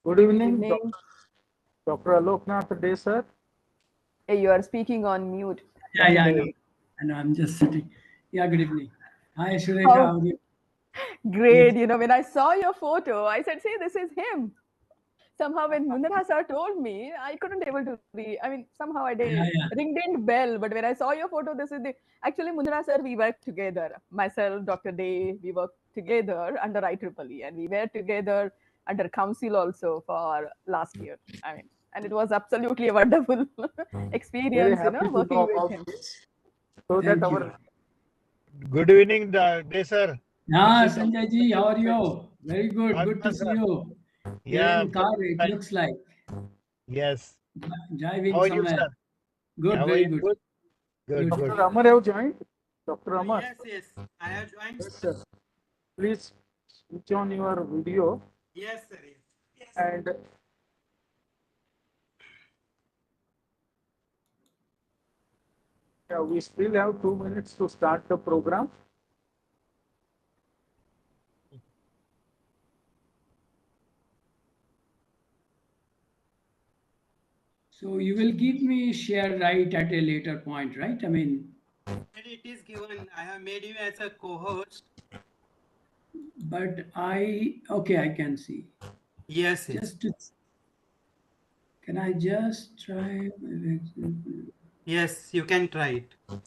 Good evening, Evening. Dr. Aloknath Day, sir. Hey, you are speaking on mute, Yeah, Dr. I know. Day. I know. I'm just sitting. Yeah, good evening. Hi, Surekha. How How are you? great. When I saw your photo, I said, see, this is him. Somehow when Mundara sir told me, I couldn't able to read. I mean, somehow I did Yeah, yeah. ring didn't bell, but when I saw your photo, this is the actually Mundara sir, we worked together. Myself, Dr. Day, we worked together under IEEE and we were together under council also for last year. I mean, and it was absolutely a wonderful Very experience, happy to working know with about him. this. So that Thank you. our Good evening, Day sir. Yeah, This is Sanjay ji, how are Dr. you? Very good. I'm Good to fine, see sir. you. You're Yeah, in car, it fine. looks like. Yes. Driving How are you, somewhere. sir? Good, How are very you? good. Good. Good, Good. good. Dr. Amar have joined. Dr. Amar, Yes, I have joined. yes, sir. Please switch on your video Yes, sir. Yes. and we still have 2 minutes to start the program. So you will give me share right at a later point, right? I mean, It is given. I have made you as a co-host. but okay, I can see. Yes. Can I just try? Yes, you can try it. Yeah,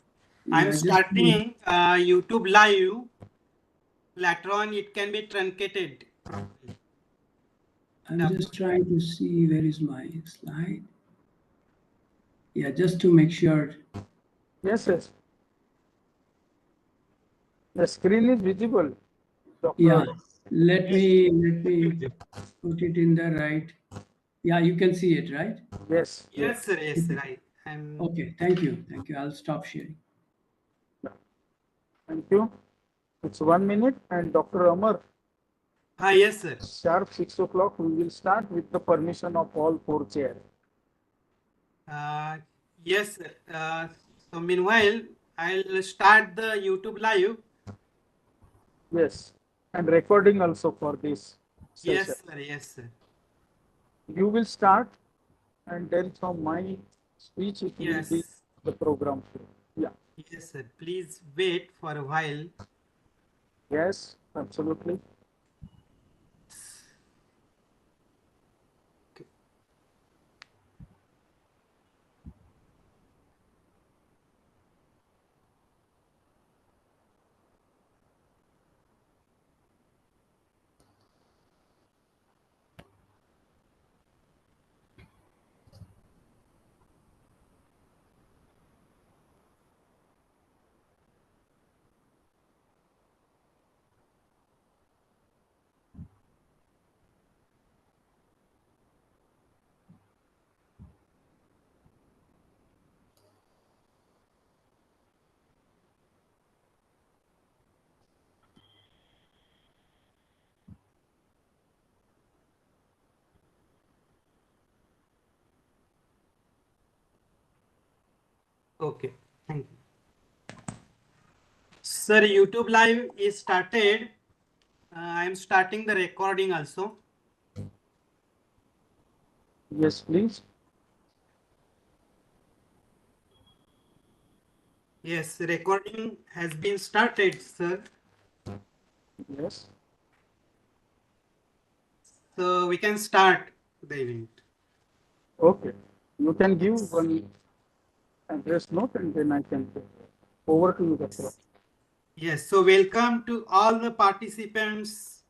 I'm just starting YouTube live. Later on, it can be truncated. I'm just trying to see where is my slide. Yeah, just to make sure. Yes, yes. The screen is visible. Dr. Yeah, let me put it in the right. Yeah, you can see it, right? Yes. Yes, sir. Yes, right. Okay, thank you. Thank you. I'll stop sharing. Thank you. It's 1 minute and Dr. Amar, Yes, sir. sharp 6 o'clock, we will start with the permission of all 4 chairs. Yes, sir. So meanwhile, I'll start the YouTube live. Yes, and recording also for this session. Yes, sir. Yes, sir. You will start, and then from my speech it will be the program. Yeah. Yes, sir. Please wait for a while. Yes, absolutely. Okay, thank you. Sir, YouTube live is started. I am starting the recording also. Yes, please. Yes, recording has been started, sir. Yes. So we can start the event. Okay. You can give one address note and then I can over to you, Dr. Yes, so welcome to all the participants.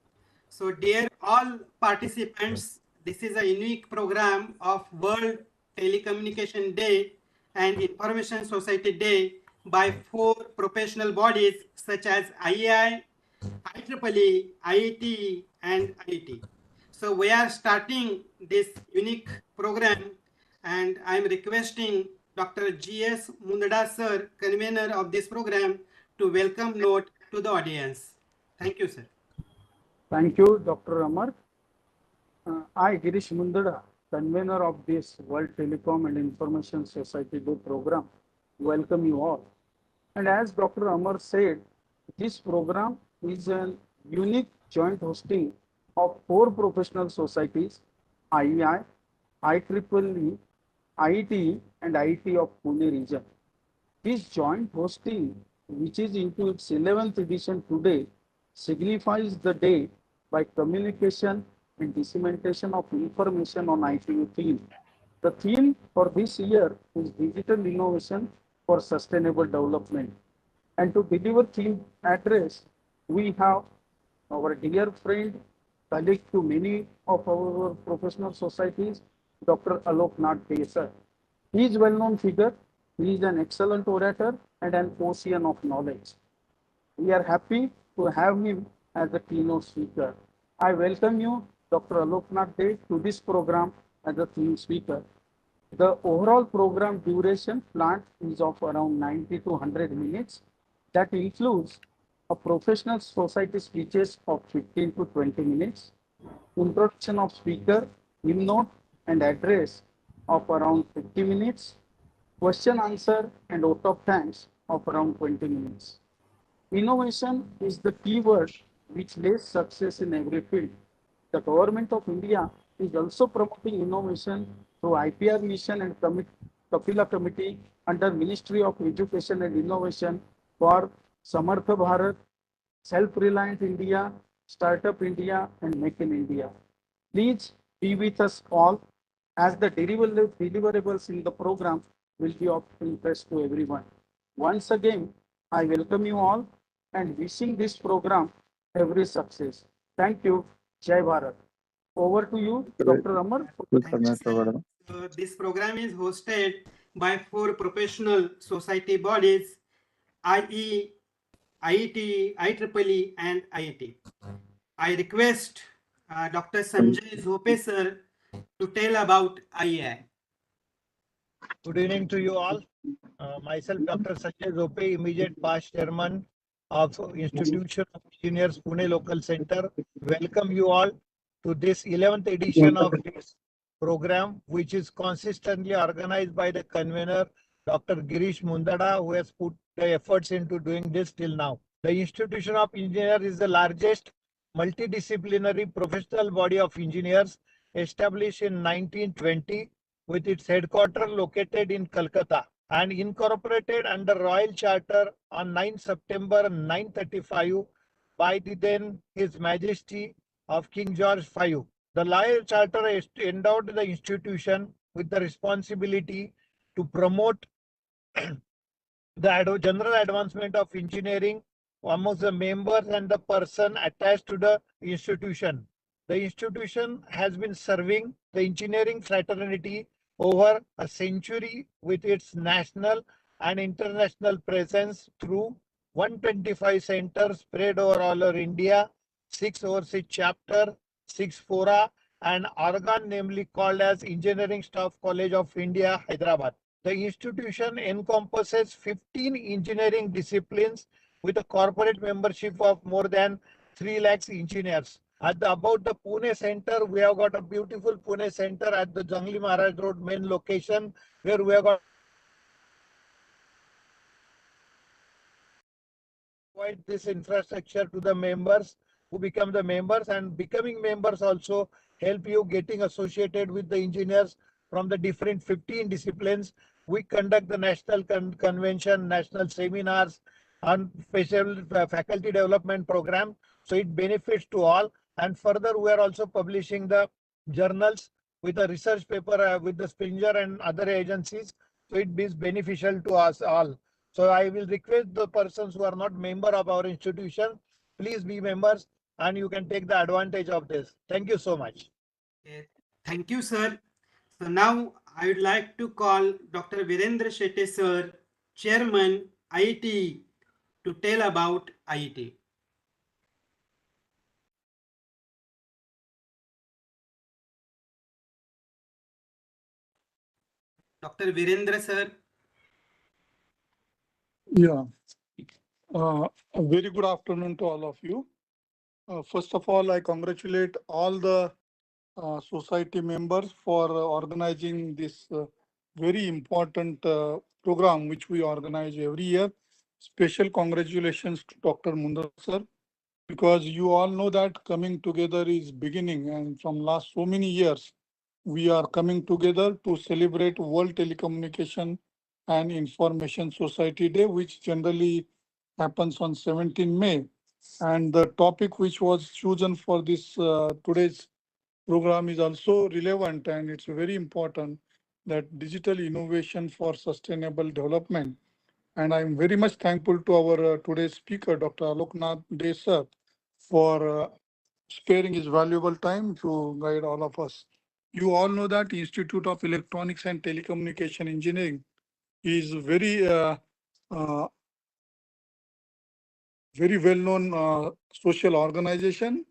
So dear all participants, this is a unique program of World Telecommunication Day and Information Society Day by 4 professional bodies such as IEEE, IEEE, IETE and IIT. So we are starting this unique program and I am requesting Dr. G.S. Mundada sir, convener of this program, to welcome note to the audience. Thank you, sir. Thank you, Dr. Amar. I, Girish Mundada, convener of this World Telecom and Information Society Day program, welcome you all. And as Dr. Amar said, this program is a unique joint hosting of 4 professional societies, IEI, IEEE, IETE, and IIT of Pune region. This joint hosting, which is into its 11th edition today, signifies the day by communication and dissemination of information on ITU theme. The theme for this year is digital innovation for sustainable development. And to deliver theme address, we have our dear friend, colleague to many of our professional societies, Dr. Aloknath sir. He is well-known figure. He is an excellent orator and an ocean of knowledge. We are happy to have him as the keynote speaker. I welcome you, Dr. Aloknath Dey, to this program as the theme speaker. The overall program duration planned is of around 90 to 100 minutes. That includes a professional society speeches of 15 to 20 minutes, introduction of speaker, hymn note and address of around 50 minutes, question answer and vote of thanks of around 20 minutes. Innovation is the key word which lays success in every field. The government of India is also promoting innovation through IPR mission and Kapila committee under Ministry of Education and Innovation for Samartha Bharat, Self-Reliant India, Startup India, and Make in India. Please be with us all as the deliverables in the program will be of interest to everyone. Once again, I welcome you all and wishing this program every success. Thank you. Jai Bharat. Over to you, Dr. Amar. Thank you, sir. So this program is hosted by 4 professional society bodies, IE, IETE, IEEE, and IIT. I request Dr. Sanjay Zope sir to tell about IEI. Good evening to you all. Myself, Dr. Sanjay Zope, immediate past chairman of Institution of Engineers Pune Local Center. Welcome you all to this 11th edition of this program, which is consistently organized by the convener, Dr. Girish Mundada, who has put the efforts into doing this till now. The Institution of Engineers is the largest multidisciplinary professional body of engineers established in 1920 with its headquarters located in Calcutta and incorporated under Royal Charter on 9 September 935 by the then His Majesty of King George V. The Royal Charter endowed the institution with the responsibility to promote the general advancement of engineering amongst the members and the person attached to the institution. The institution has been serving the engineering fraternity over a century with its national and international presence through 125 centers spread over all over India, 6 overseas chapter, 6 fora, and organ namely called as Engineering Staff College of India, Hyderabad. The institution encompasses 15 engineering disciplines with a corporate membership of more than 3 lakhs engineers. About the Pune center, we have got a beautiful Pune center at the Jangli Maharaj Road main location, where we have got provide this infrastructure to the members who become the members, and becoming members also help you getting associated with the engineers from the different 15 disciplines. We conduct the national convention, national seminars on special faculty development program. So it benefits to all. And further, we are also publishing the journals with a research paper with the Springer and other agencies. So it is beneficial to us all. So I will request the persons who are not member of our institution, please be members and you can take the advantage of this. Thank you so much. Thank you, sir. So now I would like to call Dr. Virendra Shetty sir, Chairman IETE, to tell about IETE. Dr. Virendra sir. Yeah. A very good afternoon to all of you. First of all, I congratulate all the society members for organizing this very important program which we organize every year. Special congratulations to Dr. Mundar sir because you all know that coming together is beginning, and from last so many years, we are coming together to celebrate World Telecommunication and Information Society Day, which generally happens on 17 May. And the topic which was chosen for this today's program is also relevant, and it's very important, that digital innovation for sustainable development. And I'm very much thankful to our today's speaker, Dr. Aloknath Dey sir, for sparing his valuable time to guide all of us. You all know that Institute of Electronics and Telecommunication Engineering is uh, very well-known social organization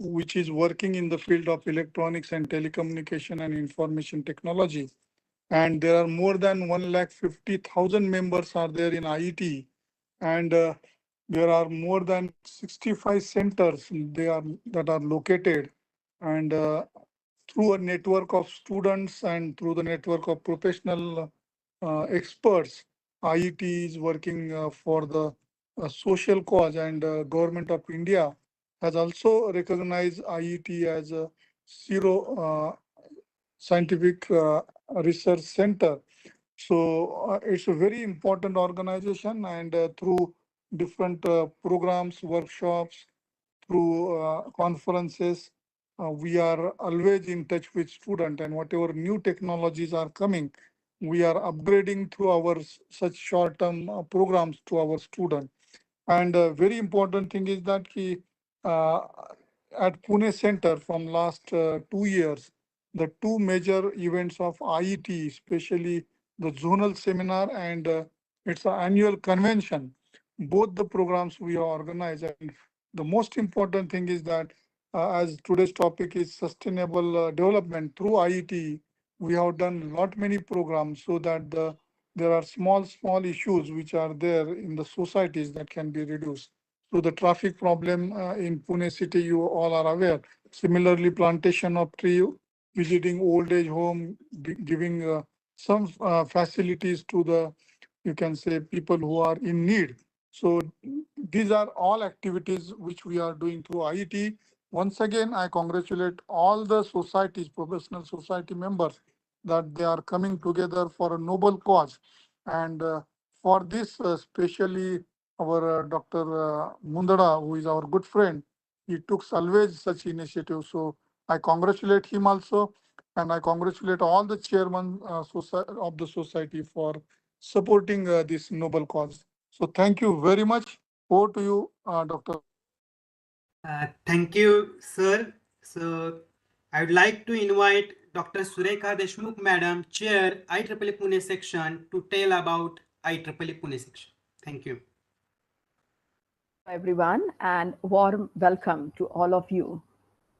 which is working in the field of electronics and telecommunication and information technology. And there are more than 150,000 members are there in IETE, and there are more than 65 centers that are located, and through a network of students and through the network of professional experts, IETE is working for the social cause, and government of India has also recognized IETE as a zero scientific research center. So it's a very important organization, and through different programs, workshops, through conferences, we are always in touch with student, and whatever new technologies are coming, we are upgrading through our such short-term programs to our student. And a very important thing is that uh, at Pune Center from last 2 years, the two major events of IET, especially the zonal seminar and its annual convention, both the programs we organize. And the most important thing is that as today's topic is sustainable development through IET, we have done lot many programs so that there are small issues which are there in the societies that can be reduced. So the traffic problem in Pune city, you all are aware. Similarly, plantation of tree, visiting old age home, giving some facilities to the, you can say, people who are in need. So these are all activities which we are doing through IET. Once again, I congratulate all the societies, professional society members, that they are coming together for a noble cause. And for this, especially our Dr. Mundada, who is our good friend, he took always such initiative. So I congratulate him also, and I congratulate all the chairman of the society for supporting this noble cause. So thank you very much. Over to you, Dr. Thank you, sir. So I would like to invite Dr. Surekha Deshmukh, Madam, Chair, IEEE Pune section, to tell about IEEE Pune section. Thank you. Everyone, and warm welcome to all of you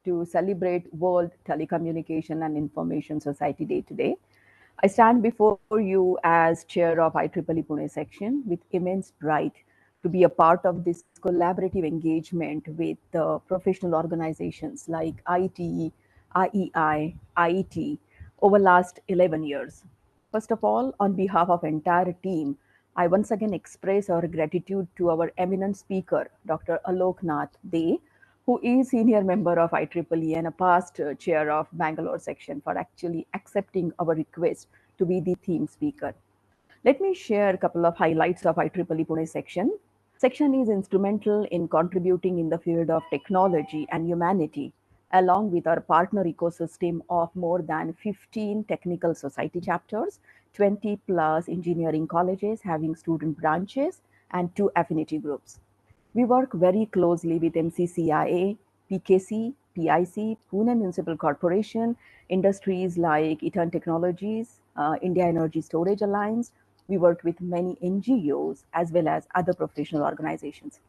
to celebrate World Telecommunication and Information Society Day today. I stand before you as chair of IEEE Pune section with immense pride to be a part of this collaborative engagement with professional organizations like IETE, IEI, IET over last 11 years. First of all, on behalf of entire team, I once again express our gratitude to our eminent speaker, Dr. Aloknath Dey, who is senior member of IEEE and a past chair of Bangalore section, for actually accepting our request to be the theme speaker. Let me share a couple of highlights of IEEE Pune section. Section is instrumental in contributing in the field of technology and humanity, along with our partner ecosystem of more than 15 technical society chapters, 20 plus engineering colleges having student branches, and 2 affinity groups. We work very closely with MCCIA, PKC, PIC, Pune Municipal Corporation, industries like Eaton Technologies, India Energy Storage Alliance. We work with many NGOs as well as other professional organizations.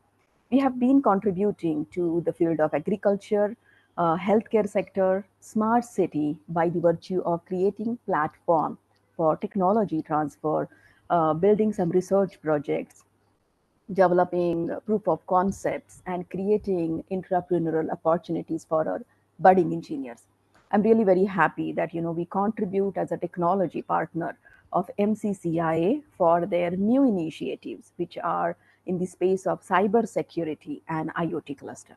We have been contributing to the field of agriculture, healthcare sector, smart city by the virtue of creating platform for technology transfer, building some research projects, developing proof of concepts, and creating entrepreneurial opportunities for our budding engineers. I'm really very happy that we contribute as a technology partner of MCCIA for their new initiatives, which are in the space of cyber security and IoT cluster.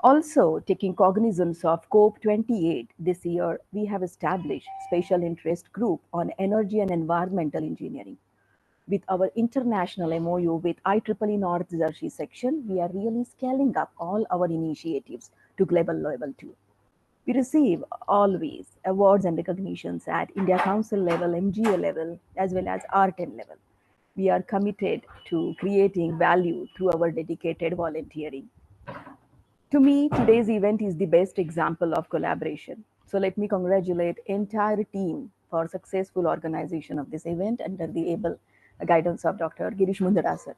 Also, taking cognizance of COP28 this year, we have established special interest group on energy and environmental engineering. With our international MOU with IEEE North Jersey section, we are really scaling up all our initiatives to global level too. We receive always awards and recognitions at India Council level, MGA level, as well as R10 level. We are committed to creating value through our dedicated volunteering. To me, today's event is the best example of collaboration. So let me congratulate entire team for successful organization of this event under the able guidance of Dr. Girish Mundara sir.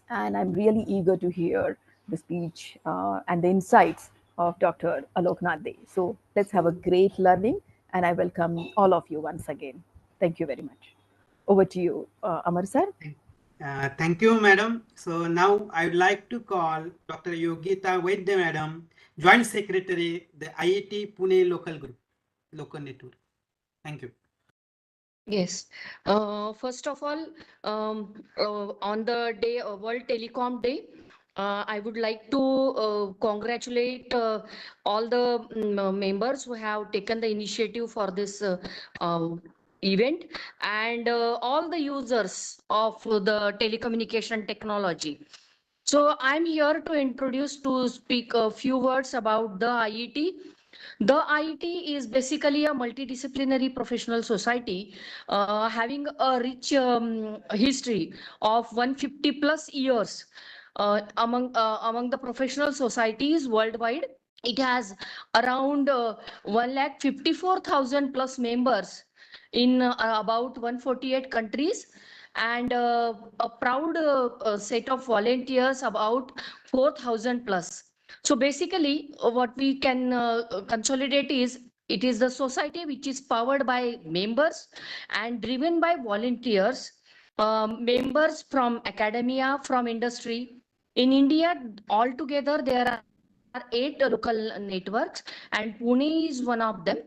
And I'm really eager to hear the speech and the insights of Dr. Aloknath. So let's have a great learning, and I welcome all of you once again. Thank you very much. Over to you, Amar sir. Thank you, madam. So now I would like to call Dr. Yogita Vaidya, madam, Joint Secretary, the IIT Pune local group, local network. Thank you. Yes. First of all, on the day of World Telecom Day, I would like to congratulate all the members who have taken the initiative for this event and all the users of the telecommunication technology. So I'm here to speak a few words about the IET. The IET is basically a multidisciplinary professional society having a rich history of 150 plus years among the professional societies worldwide. It has around 154,000 plus members in about 148 countries and a proud set of volunteers about 4,000 plus. So basically what we can consolidate is it is the society which is powered by members and driven by volunteers, members from academia, from industry. In India, altogether there are 8 local networks and Pune is one of them.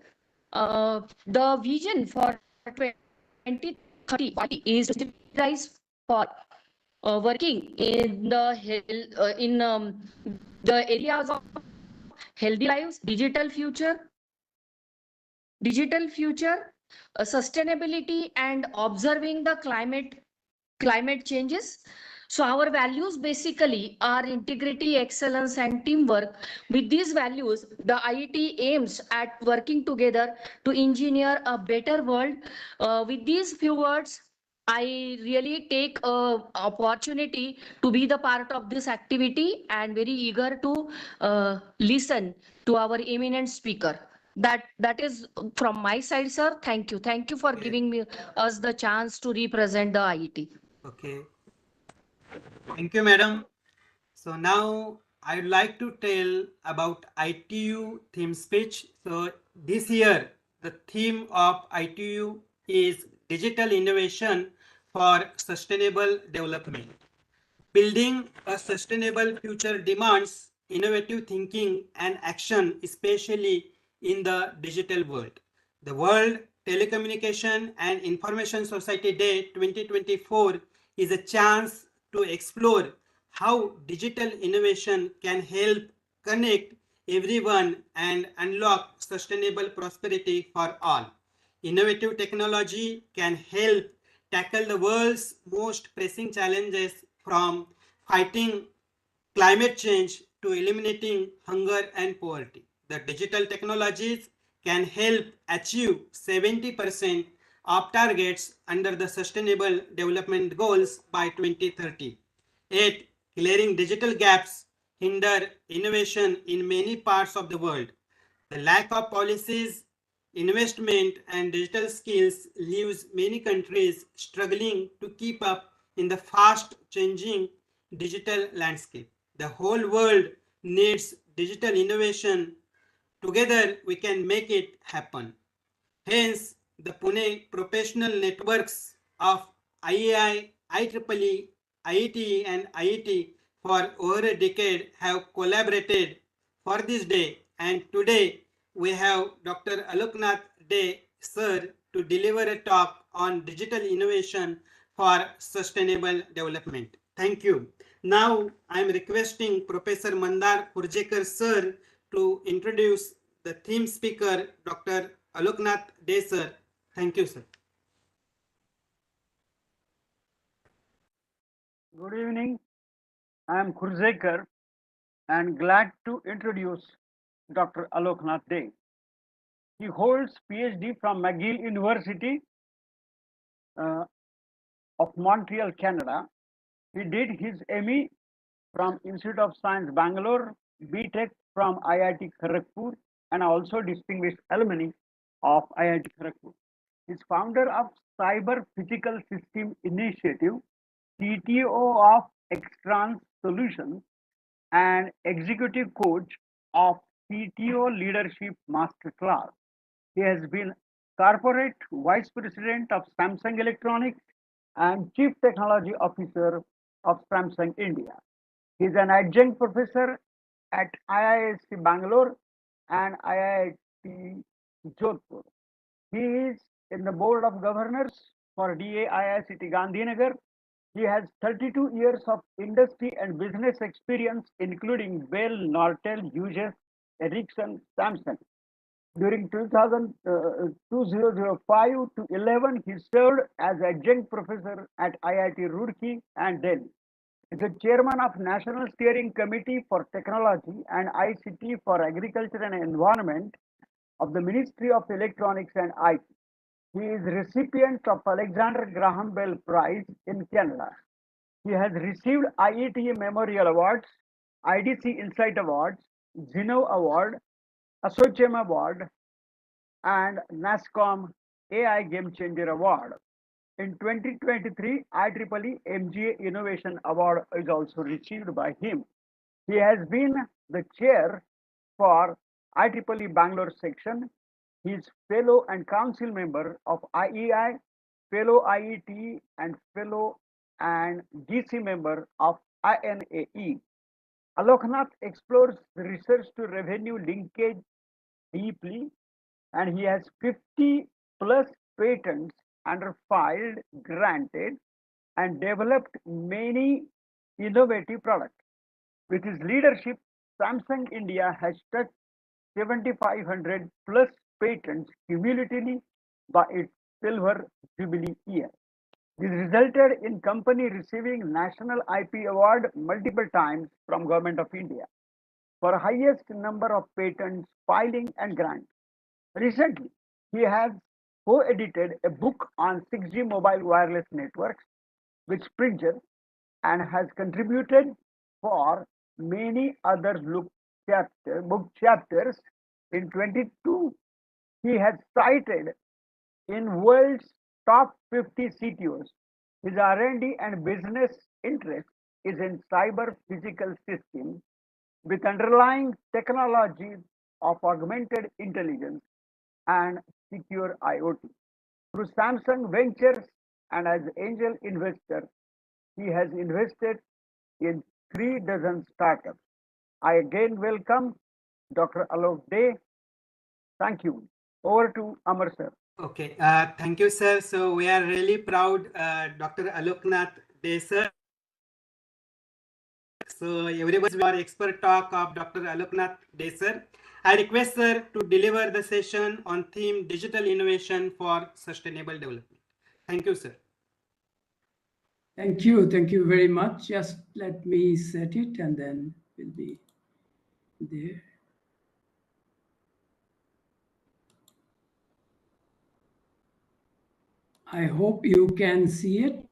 The vision for 2030 is to rise for working in the areas of healthy lives, digital future, sustainability, and observing the climate changes. So our values basically are integrity, excellence, and teamwork. With these values, the IET aims at working together to engineer a better world. With these few words, I really take a opportunity to be the part of this activity and very eager to listen to our eminent speaker. That is from my side, sir. Thank you. Thank you for giving us the chance to represent the IET. Okay. Thank you, madam. So now I would like to tell about ITU theme speech. So this year, the theme of ITU is Digital Innovation for Sustainable Development. Building a sustainable future demands innovative thinking and action, especially in the digital world. The World Telecommunication and Information Society Day 2024 is a chance to explore how digital innovation can help connect everyone and unlock sustainable prosperity for all. Innovative technology can help tackle the world's most pressing challenges, from fighting climate change to eliminating hunger and poverty. The digital technologies can help achieve 70% of targets under the Sustainable Development Goals by 2030. Yet, clearing digital gaps hinder innovation in many parts of the world. The lack of policies, investment, and digital skills leaves many countries struggling to keep up in the fast changing digital landscape. The whole world needs digital innovation. Together, we can make it happen. Hence, the Pune professional networks of IAI, IEEE, IETE, and IET for over a decade have collaborated for this day, and today we have Dr. Aloknath Day, sir, to deliver a talk on digital innovation for sustainable development. Thank you. Now I am requesting Professor Mandar Kurjekar sir to introduce the theme speaker, Dr. Aloknath De sir. Thank you, sir. Good evening. I am Kurjekar and glad to introduce Dr. Aloknath De. He holds PhD from McGill University of Montreal, Canada. He did his ME from Institute of Science, Bangalore, BTech from IIT Kharagpur, and also distinguished alumni of IIT Kharagpur. He is founder of Cyber Physical System Initiative, CTO of Xtrans Solutions, and executive coach of CTO Leadership Masterclass. He has been corporate vice president of Samsung Electronics and chief technology officer of Samsung India. He is an adjunct professor at IISc Bangalore and IIT Jodhpur. He is in the board of governors for DAIICT Gandhinagar. He has 32 years of industry and business experience, including Bell, Nortel, Hughes, Ericsson, Samsung. During 2005 to 11, he served as adjunct professor at IIT Roorkee and Delhi. He is the chairman of National Steering Committee for Technology and ICT for Agriculture and Environment of the Ministry of Electronics and IT. He is recipient of Alexander Graham Bell Prize in Canada. He has received IETE Memorial Awards, IDC Insight Awards, Zeno Award, ASSOCHAM Award, and NASSCOM AI Game Changer Award. In 2023, IEEE MGA Innovation Award is also received by him. He has been the chair for IEEE Bangalore section. He is fellow and council member of IEI, fellow IETE, and fellow and DC member of INAE. Aloknath explores the research to revenue linkage deeply, and he has 50 plus patents under filed, granted, and developed many innovative products. With his leadership, Samsung India has touched 7,500 plus patents cumulatively by its silver jubilee year. This resulted in company receiving National IP Award multiple times from Government of India for highest number of patents filing and grants. Recently, he has co-edited a book on 6G mobile wireless networks with Springer and has contributed for many other book chapters. In 22, he has cited in world's top 50 CTOs. His R&D and business interest is in cyber physical systems with underlying technologies of augmented intelligence and secure IoT. Through Samsung Ventures and as angel investor, he has invested in 3 dozen startups. I again welcome Dr. Alok De. Thank you. Over to Amar sir. Okay, thank you, sir. So we are really proud, Dr. Aloknath De sir. So everybody, our expert talk of Dr. Aloknath De sir. I request sir to deliver the session on theme digital innovation for sustainable development. Thank you, sir. Thank you very much. Just let me set it and then we'll be there. I hope you can see it.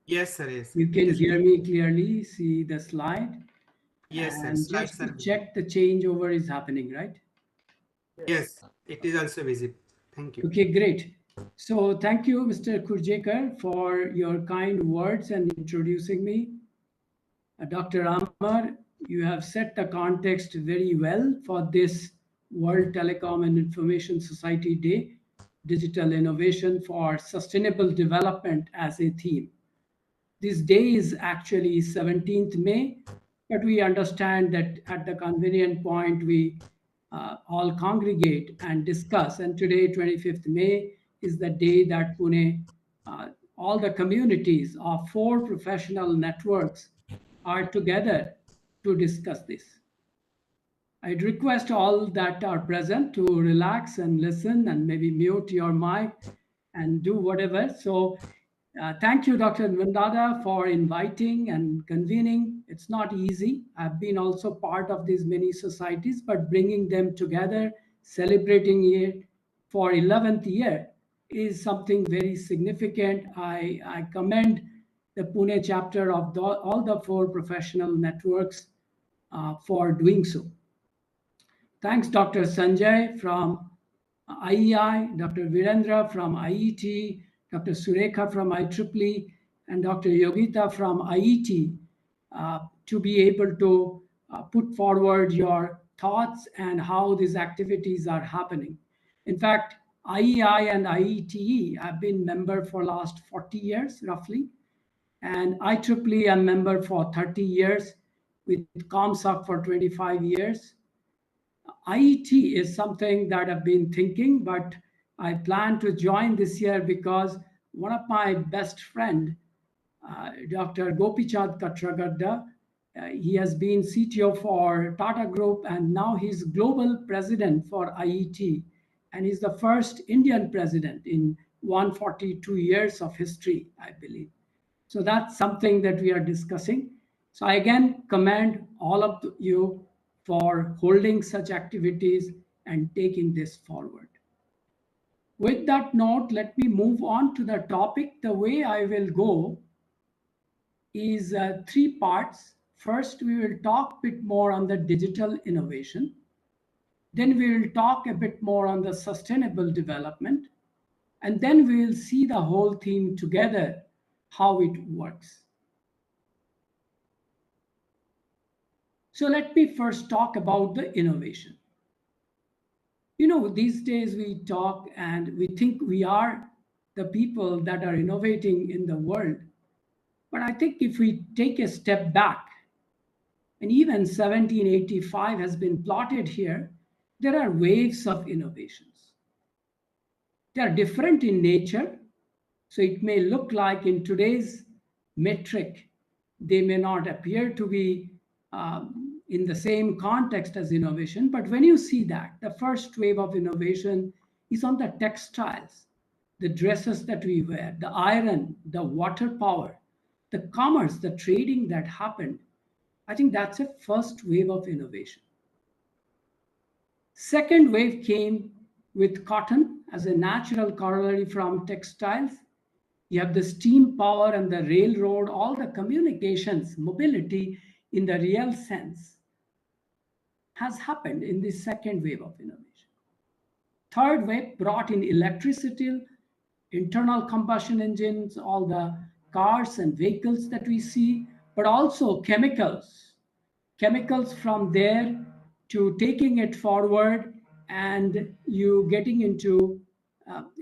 Yes, sir. Yes. You can hear me clearly, see the slide. Yes, and sir. just to check the changeover is happening, right? Yes, it is also visible. Thank you. Okay, great. So thank you, Mr. Kurjekar, for your kind words and introducing me. Dr. Amar, you have set the context very well for this World Telecom and Information Society Day, Digital Innovation for Sustainable Development as a theme. This day is actually 17th May, but we understand that at the convenient point, we all congregate and discuss. And today, 25th May, is the day that Pune all the communities of 4 professional networks are together to discuss this. I'd request all that are present to relax and listen and maybe mute your mic and do whatever. So thank you, Dr. Vandada, for inviting and convening. It's not easy. I've been also part of these many societies, but bringing them together, celebrating it for 11th year is something very significant. I commend the Pune chapter of all the 4 professional networks for doing so. Thanks, Dr. Sanjay from IEI, Dr. Virendra from IETE, Dr. Surekha from IEEE, and Dr. Yogita from IETE to be able to put forward your thoughts and how these activities are happening. In fact, IEI and IETE have been member for last 40 years, roughly, and IEEE I'm member for 30 years, with ComSoc for 25 years. IET is something that I've been thinking, but I plan to join this year because one of my best friend, Dr. Gopichand Katragadda, he has been CTO for Tata Group, and now he's global president for IET, and he's the first Indian president in 142 years of history, I believe. So that's something that we are discussing. So I again commend all of you for holding such activities and taking this forward. With that note, let me move on to the topic. The way I will go is 3 parts. First, we will talk a bit more on the digital innovation. Then we will talk a bit more on the sustainable development. And then we will see the whole theme together, how it works. So let me first talk about the innovation. You know, these days we talk and we think we are the people that are innovating in the world. But I think if we take a step back, and even 1785 has been plotted here, there are waves of innovations. They are different in nature. So it may look like in today's metric, they may not appear to be in the same context as innovation. But when you see that, the first wave of innovation is on the textiles, the dresses that we wear, the iron, the water power, the commerce, the trading that happened. I think that's a first wave of innovation. Second wave came with cotton as a natural corollary from textiles. You have the steam power and the railroad, all the communications, mobility in the real sense has happened in this second wave of innovation. Third wave brought in electricity, internal combustion engines, all the cars and vehicles that we see, but also chemicals. Chemicals from there to taking it forward and you getting into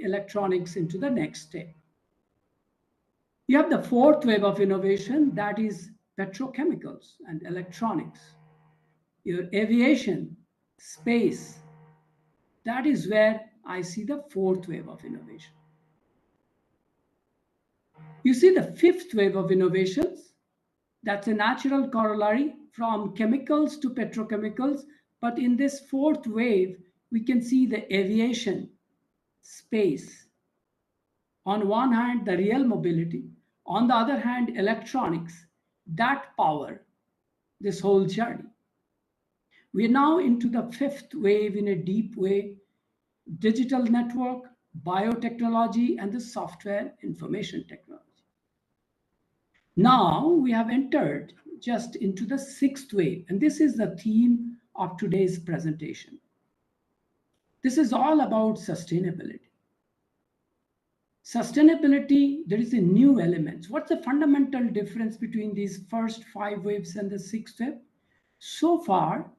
electronics into the next step. You have the fourth wave of innovation, that is petrochemicals and electronics. Your aviation, space, that is where I see the fourth wave of innovation. You see the fifth wave of innovations, that's a natural corollary from chemicals to petrochemicals, but in this fourth wave, we can see the aviation, space. On one hand, the real mobility, on the other hand, electronics, that power this whole journey. We are now into the fifth wave in a deep way: digital network, biotechnology, and the software information technology. Now we have entered just into the sixth wave, and this is the theme of today's presentation. This is all about sustainability. Sustainability, there is a new element. What's the fundamental difference between these first 5 waves and the sixth wave? So far,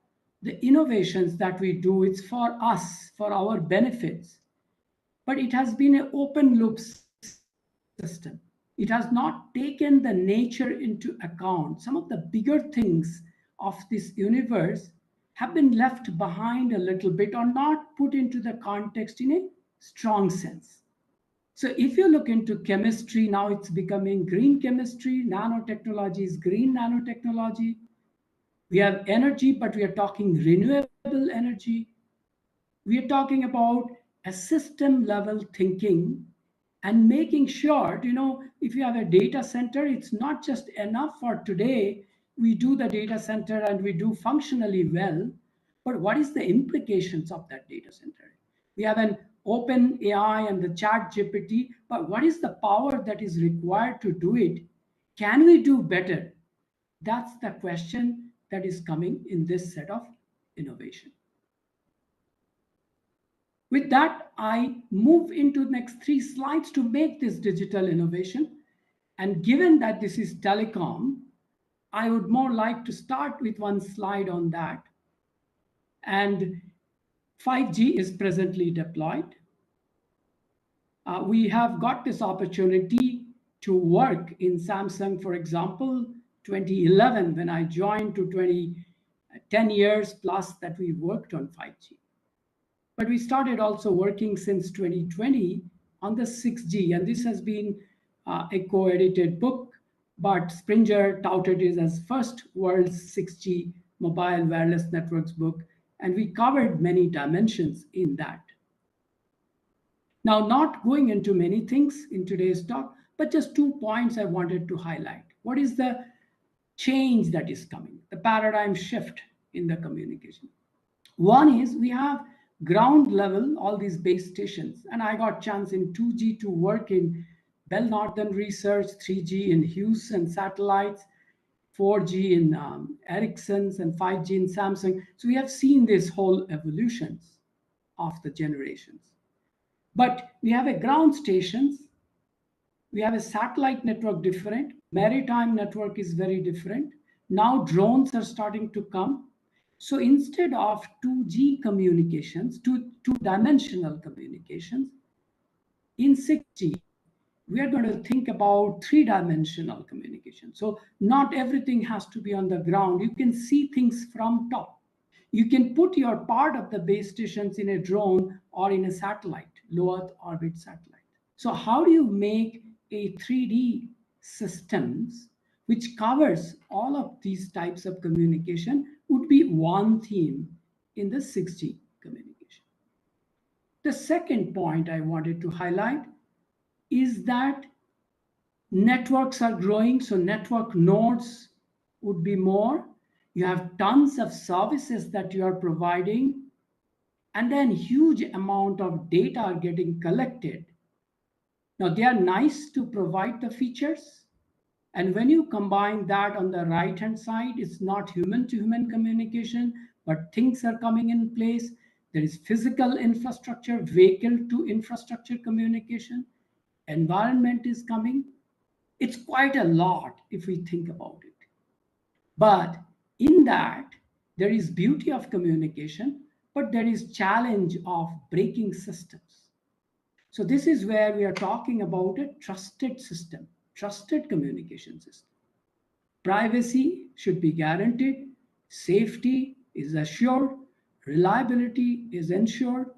the innovations that we do, it's for us, for our benefits, but it has been an open loop system. It has not taken the nature into account. Some of the bigger things of this universe have been left behind a little bit or not put into the context in a strong sense. So if you look into chemistry, now it's becoming green chemistry, nanotechnology is green nanotechnology. We have energy, but we are talking renewable energy. We are talking about a system level thinking and making sure, if you have a data center, it's not just enough for today. We do the data center and we do functionally well, but what is the implications of that data center? We have an open AI and the chat GPT, but what is the power that is required to do it? Can we do better? That's the question that is coming in this set of innovation. With that, I move into the next 3 slides to make this digital innovation. And given that this is telecom, I would more like to start with one slide on that. And 5G is presently deployed. We have got this opportunity to work in Samsung, for example, 2011, when I joined, to 10 years plus that we worked on 5G. But we started also working since 2020 on the 6G, and this has been a co-edited book, but Springer touted it as first world's 6G mobile wireless networks book, and we covered many dimensions in that. Now, not going into many things in today's talk, but just 2 points I wanted to highlight. What is the change that is coming, the paradigm shift in the communication? One is we have ground level, all these base stations. And I got chance in 2G to work in Bell Northern Research, 3G in Hughes and satellites, 4G in Ericsson's, and 5G in Samsung. So we have seen this whole evolutions of the generations. But we have a ground stations. We have a satellite network different. Maritime network is very different. Now drones are starting to come. So instead of 2G communications, two-dimensional communications, in 6G, we are going to think about 3-dimensional communication. So not everything has to be on the ground. You can see things from top. You can put your part of the base stations in a drone or in a satellite, low Earth orbit satellite. So how do you make a 3D systems which covers all of these types of communication would be one theme in the 6G communication. The second point I wanted to highlight is that networks are growing, so network nodes would be more. You have tons of services that you are providing, and then huge amount of data are getting collected. Now, they are nice to provide the features, and when you combine that on the right-hand side, it's not human-to-human communication, but things are coming in place. There is physical infrastructure, vehicle-to-infrastructure communication. Environment is coming. It's quite a lot if we think about it. But in that, there is beauty of communication, but there is challenge of breaking systems. So this is where we are talking about a trusted system. Trusted communication system. Privacy should be guaranteed, safety is assured, reliability is ensured,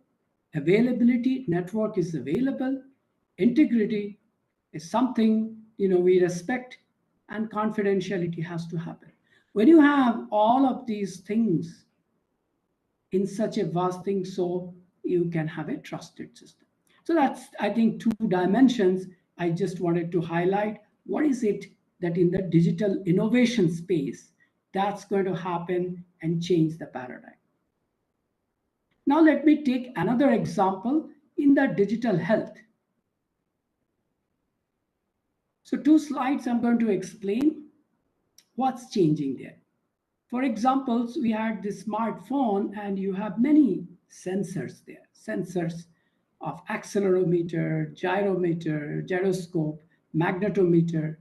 availability, network is available, integrity is something we respect, and confidentiality has to happen. When you have all of these things in such a vast thing, so you can have a trusted system. So that's, I think, 2 dimensions I just wanted to highlight. What is it that in the digital innovation space that's going to happen and change the paradigm? Now let me take another example in the digital health. So 2 slides I'm going to explain what's changing there. For example, we had this smartphone and you have many sensors there. Sensors of accelerometer, gyrometer, gyroscope, magnetometer.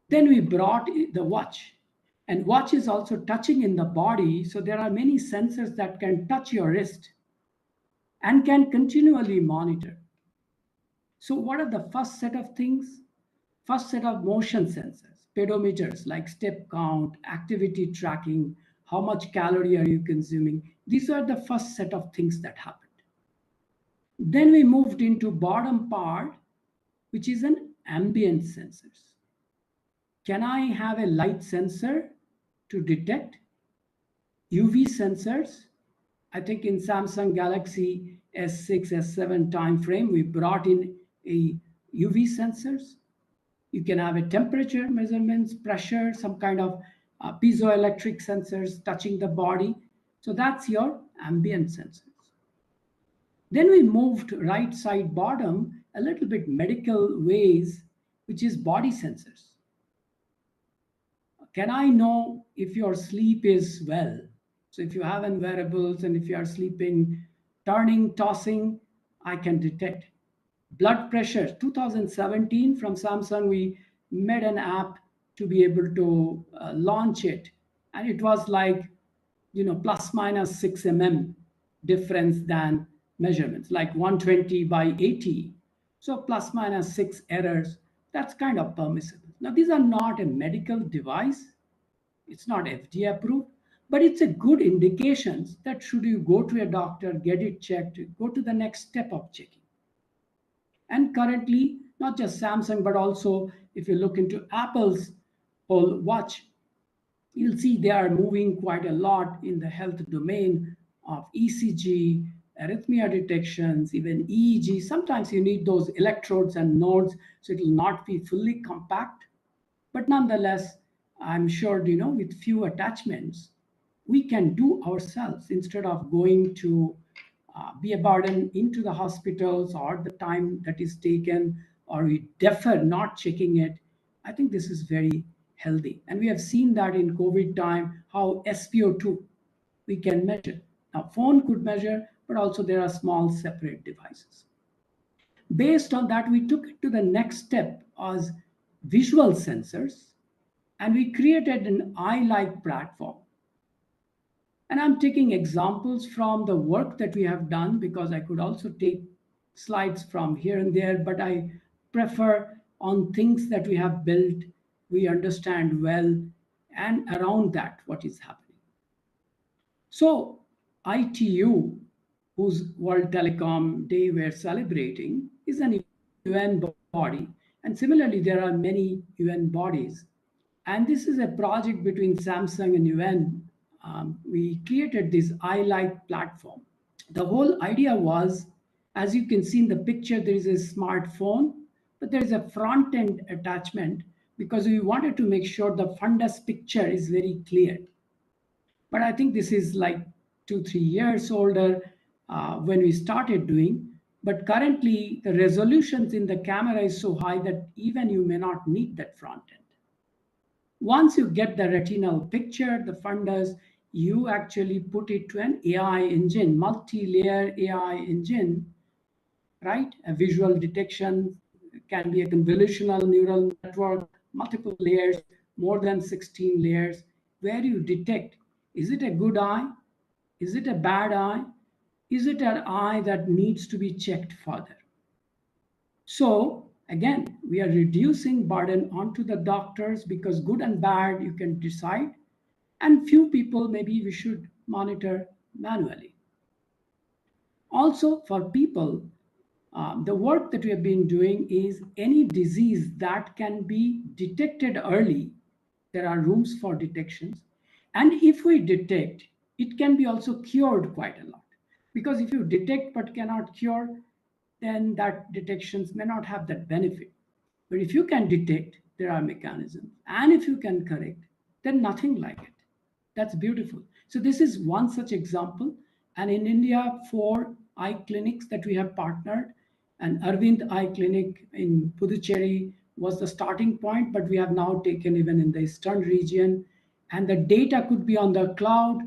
Then we brought the watch, and watch is also touching in the body. So there are many sensors that can touch your wrist and can continually monitor. So what are the first set of things? First set of motion sensors, pedometers like step count, activity tracking, how much calorie are you consuming? These are the first set of things that happened. Then we moved into bottom part, which is an ambient sensors. Can I have a light sensor to detect UV sensors? I think in Samsung Galaxy S6, S7 timeframe, we brought in a UV sensors. You can have a temperature measurements, pressure, some kind of piezoelectric sensors touching the body. So that's your ambient sensors. Then we moved right side bottom a little bit medical ways, which is body sensors. Can I know if your sleep is well? So if you have wearables and if you are sleeping, turning, tossing, I can detect. Blood pressure, 2017 from Samsung, we made an app to be able to launch it. And it was like, plus minus 6 mm difference than measurements, like 120 by 80. So plus minus 6 errors, that's kind of permissible. Now, these are not a medical device. It's not FDA approved, but it's a good indications that should you go to a doctor, get it checked, go to the next step of checking. And currently, not just Samsung, but also if you look into Apple's whole watch, you'll see they are moving quite a lot in the health domain of ECG, arrhythmia detections, even EEG. Sometimes you need those electrodes and nodes, so it will not be fully compact. But nonetheless, I'm sure, with few attachments, we can do ourselves instead of going to be a burden into the hospitals or the time that is taken, or we defer not checking it. I think this is very healthy. And we have seen that in COVID time, how SpO2 we can measure. Now, phone could measure, but also there are small separate devices. Based on that, we took it to the next step as visual sensors, and we created an eye-like platform. And I'm taking examples from the work that we have done because I could also take slides from here and there, but I prefer on things that we have built, we understand well, and around that, what is happening. So ITU, whose World Telecom Day we're celebrating, is an UN body. And similarly, there are many UN bodies. And this is a project between Samsung and UN. We created this eye-like platform. The whole idea was, as you can see in the picture, there is a smartphone, but there is a front-end attachment because we wanted to make sure the fundus picture is very clear. But I think this is like 2-3 years older when we started doing. But currently, the resolutions in the camera is so high that even you may not need that front end. Once you get the retinal picture, the fundus, you actually put it to an AI engine, multi-layer AI engine, right? A visual detection can be a convolutional neural network, multiple layers, more than 16 layers, where you detect, is it a good eye? Is it a bad eye? Is it an eye that needs to be checked further? So again, we are reducing burden onto the doctors because good and bad you can decide, and few people maybe we should monitor manually. Also for people, the work that we have been doing is any disease that can be detected early, there are rooms for detections. And if we detect, it can be also cured quite a lot. Because if you detect but cannot cure, then that detections may not have that benefit. But if you can detect, there are mechanisms. And if you can correct, then nothing like it. That's beautiful. So this is one such example. And in India, 4 eye clinics that we have partnered, and Arvind Eye Clinic in Puducherry was the starting point, but we have now taken even in the eastern region. And the data could be on the cloud.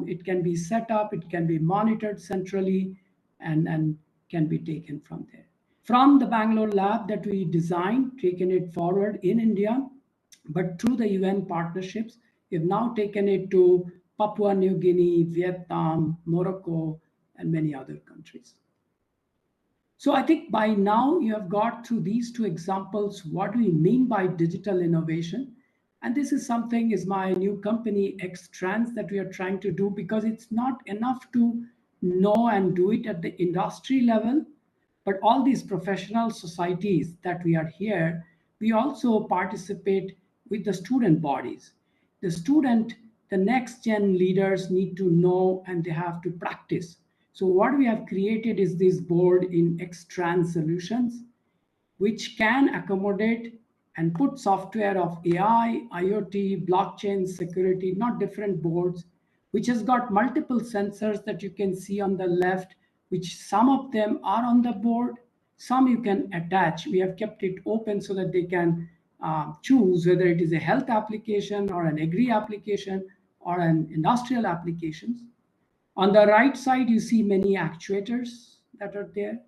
It can be set up, it can be monitored centrally, and can be taken from there. From the Bangalore lab that we designed, taken it forward in India, but through the UN partnerships, we've now taken it to Papua New Guinea, Vietnam, Morocco, and many other countries. So I think by now you have got through these 2 examples what do we mean by digital innovation. And this is my new company, Xtrans, that we are trying to do, because it's not enough to know and do it at the industry level, but all these professional societies that we are here, we also participate with the student bodies. The next gen leaders need to know and they have to practice. So what we have created is this board in Xtrans Solutions, which can accommodate and put software of AI, IoT, blockchain, security, not different boards, which has got multiple sensors that you can see on the left, which some of them are on the board, some you can attach. We have kept it open so that they can choose whether it is a health application or an agri application or an industrial applications. On the right side, you see many actuators that are there.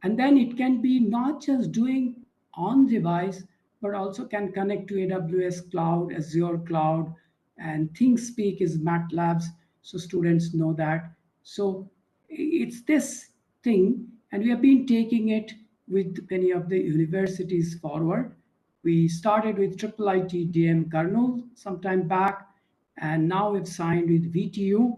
And then it can be not just doing on device, but also can connect to AWS Cloud, Azure Cloud, and ThinkSpeak is MATLabs, so students know that. So it's this thing, and we have been taking it with many of the universities forward. We started with IIIT DM Karnool some time back, and now we've signed with VTU,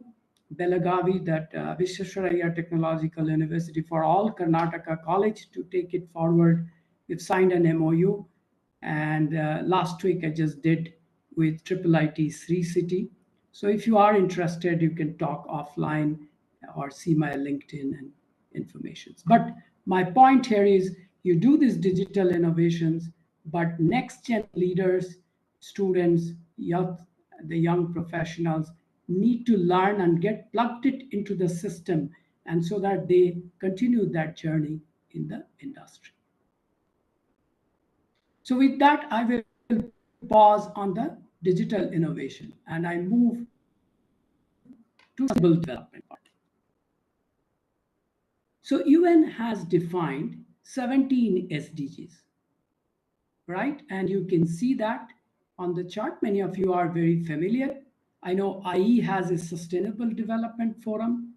Belagavi, that Visvesvaraya Technological University for all Karnataka College to take it forward. We've signed an MOU, and last week I just did with IIIT Sri City. So if you are interested, you can talk offline or see my LinkedIn and information. But my point here is you do these digital innovations, but next gen leaders, students, the young professionals need to learn and get plugged it into the system, and so that they continue that journey in the industry. So with that, I will pause on the digital innovation and I move to sustainable development part. So UN has defined 17 SDGs, right? And you can see that on the chart. Many of you are very familiar. I know IE has a Sustainable Development Forum.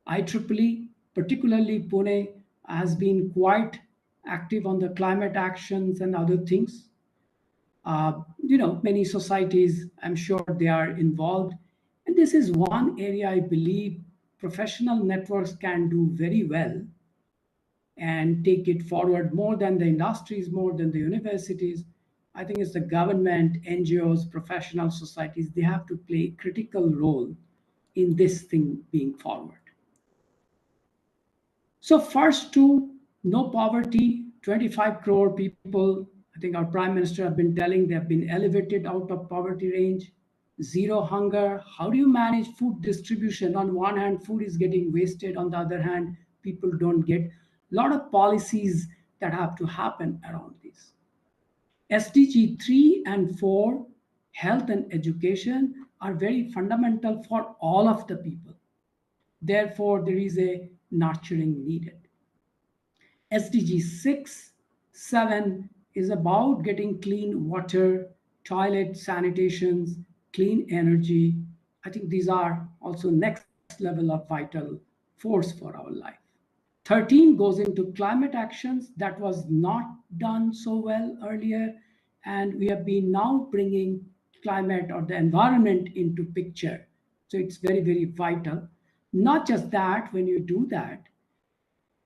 IEEE, particularly Pune, has been quite active on the climate actions and other things. Many societies, I'm sure they are involved. And this is one area I believe professional networks can do very well and take it forward more than the industries, more than the universities. I think it's the government, NGOs, professional societies, they have to play a critical role in this thing being forward. So first two, no poverty, 25 crore people. I think our Prime Minister have been telling they have been elevated out of poverty range. Zero hunger. How do you manage food distribution? On one hand, food is getting wasted. On the other hand, people don't get. A lot of policies that have to happen around this. SDG 3 and 4, health and education, are very fundamental for all of the people. Therefore, there is a nurturing needed. SDG 6, 7 is about getting clean water, toilet sanitations, clean energy. I think these are also next level of vital force for our life. 13 goes into climate actions that was not done so well earlier. And we have been now bringing climate or the environment into picture. So it's very, very vital. Not just that, when you do that,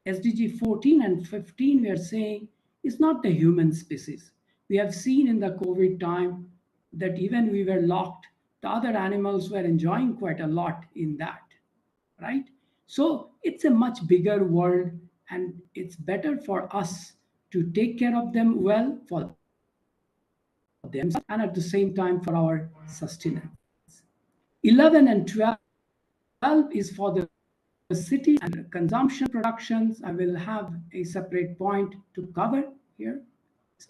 SDG 14 and 15, we are saying, is not the human species. We have seen in the COVID time that even we were locked, the other animals were enjoying quite a lot in that, right? So it's a much bigger world, and it's better for us to take care of them well for them and at the same time for our sustenance. 11 and 12 is for the cities and consumption productions. I will have a separate point to cover here.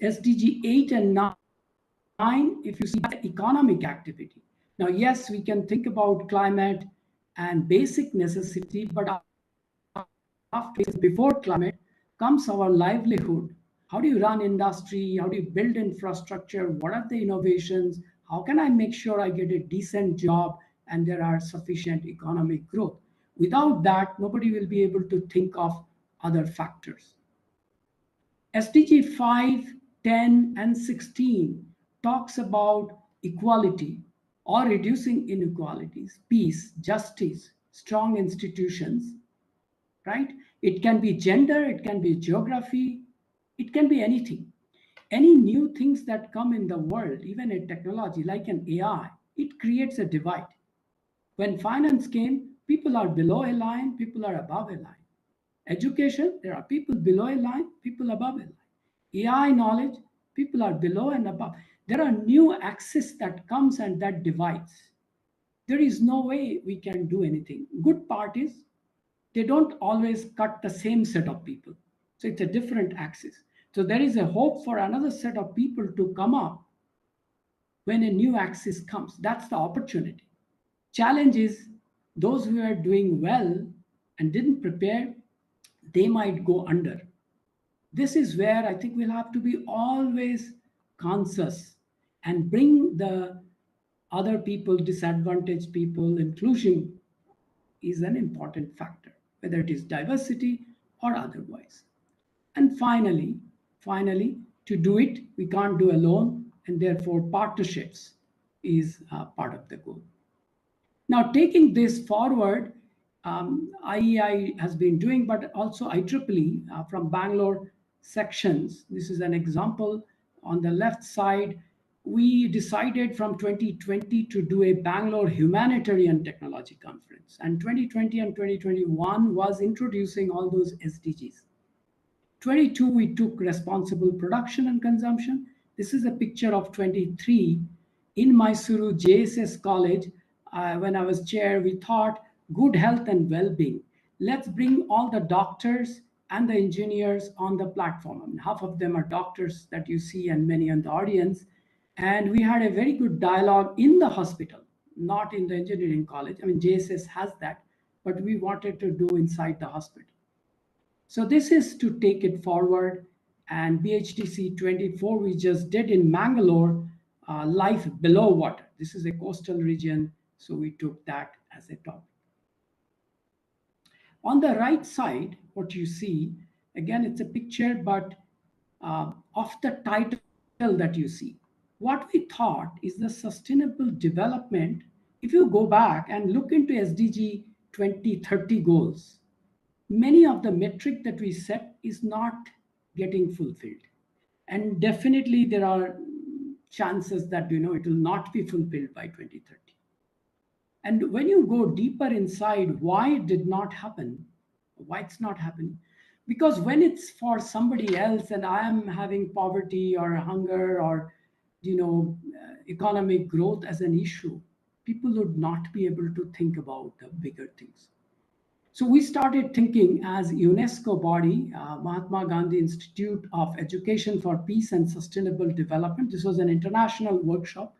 SDG 8 and 9, if you see economic activity. Now, yes, we can think about climate and basic necessity, but before climate comes our livelihood. How do you run industry? How do you build infrastructure? What are the innovations? How can I make sure I get a decent job and there are sufficient economic growth? Without that, nobody will be able to think of other factors. SDG 5, 10, and 16 talks about equality or reducing inequalities, peace, justice, strong institutions, right? It can be gender, it can be geography, it can be anything. Any new things that come in the world, even a technology like an AI, it creates a divide. When finance came, people are below a line, people are above a line. Education, there are people below a line, people above a line. AI knowledge, people are below and above. There are new axis that comes and that divides. There is no way we can do anything. Good part is they don't always cut the same set of people. So it's a different axis. So there is a hope for another set of people to come up when a new axis comes. That's the opportunity. Challenge is those who are doing well and didn't prepare, they might go under. This is where I think we'll have to be always conscious and bring the other people, disadvantaged people. Inclusion is an important factor, whether it is diversity or otherwise. And finally, to do it, we can't do alone, and therefore partnerships is part of the goal. Now, taking this forward, IEI has been doing, but also IEEE from Bangalore sections. This is an example. On the left side, we decided from 2020 to do a Bangalore Humanitarian Technology Conference. And 2020 and 2021 was introducing all those SDGs. 22, we took responsible production and consumption. This is a picture of 23 in Mysuru JSS College. When I was chair, we thought good health and well-being. Let's bring all the doctors and the engineers on the platform. I mean, half of them are doctors that you see and many in the audience. And we had a very good dialogue in the hospital, not in the engineering college. I mean, JSS has that, but we wanted to do inside the hospital. So this is to take it forward, and BHTC 24 we just did in Bangalore, life below water. This is a coastal region, so we took that as a topic. On the right side, what you see, again, it's a picture, but of the title that you see. What we thought is the sustainable development. If you go back and look into SDG 2030 goals, many of the metric that we set is not getting fulfilled. And definitely there are chances that, it will not be fulfilled by 2030. And when you go deeper inside, why it did not happen, why it's not happening? Because when it's for somebody else and I am having poverty or hunger or, economic growth as an issue, people would not be able to think about the bigger things. So we started thinking as UNESCO body, Mahatma Gandhi Institute of Education for Peace and Sustainable Development. This was an international workshop.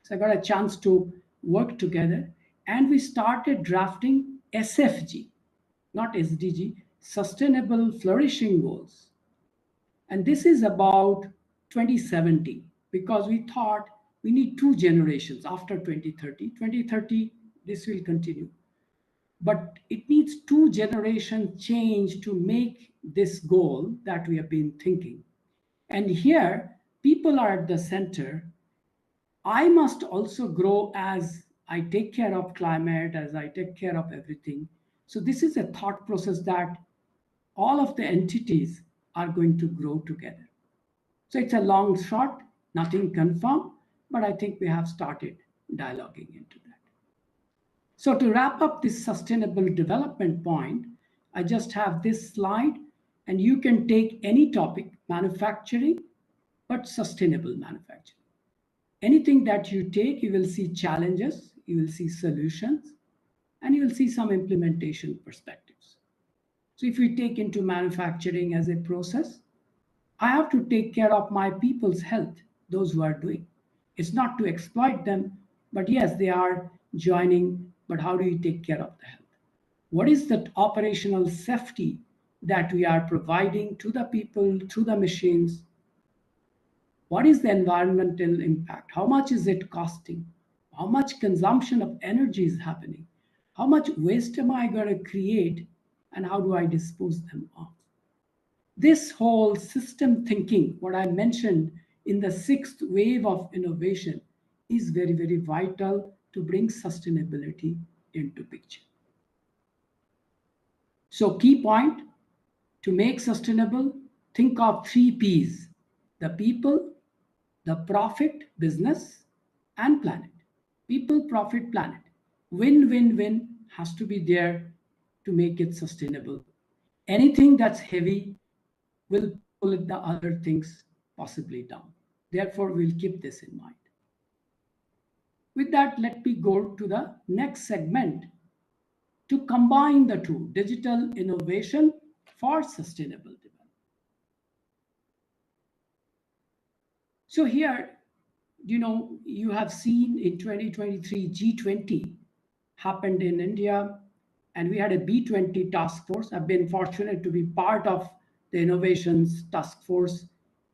So I got a chance to work together, and we started drafting SFG, not SDG, Sustainable Flourishing Goals. And this is about 2070, because we thought we need 2 generations after 2030. 2030, this will continue. But it needs 2 generation change to make this goal that we have been thinking. And here, people are at the center. I must also grow as I take care of climate, as I take care of everything. So this is a thought process that all of the entities are going to grow together. So it's a long shot, nothing confirmed, but I think we have started dialoguing into that. So to wrap up this sustainable development point, I just have this slide, and you can take any topic, manufacturing, but sustainable manufacturing. Anything that you take, you will see challenges, you will see solutions, and you will see some implementation perspectives. So if we take into manufacturing as a process, I have to take care of my people's health, those who are doing. It's not to exploit them, but yes, they are joining, but how do you take care of the health? What is the operational safety that we are providing to the people, to the machines? What is the environmental impact? How much is it costing? How much consumption of energy is happening? How much waste am I going to create? And how do I dispose them of? This whole system thinking, what I mentioned in the 6th wave of innovation, is very, very vital to bring sustainability into picture. So key point, to make sustainable, think of 3 Ps: the people, the profit, business, and planet. People, profit, planet. Win, win, win has to be there to make it sustainable. Anything that's heavy will pull the other things possibly down. Therefore, we'll keep this in mind. With that, let me go to the next segment to combine the two, digital innovation for sustainable development. So here, you have seen in 2023 G20 happened in India, and we had a B20 task force. I've been fortunate to be part of the innovations task force,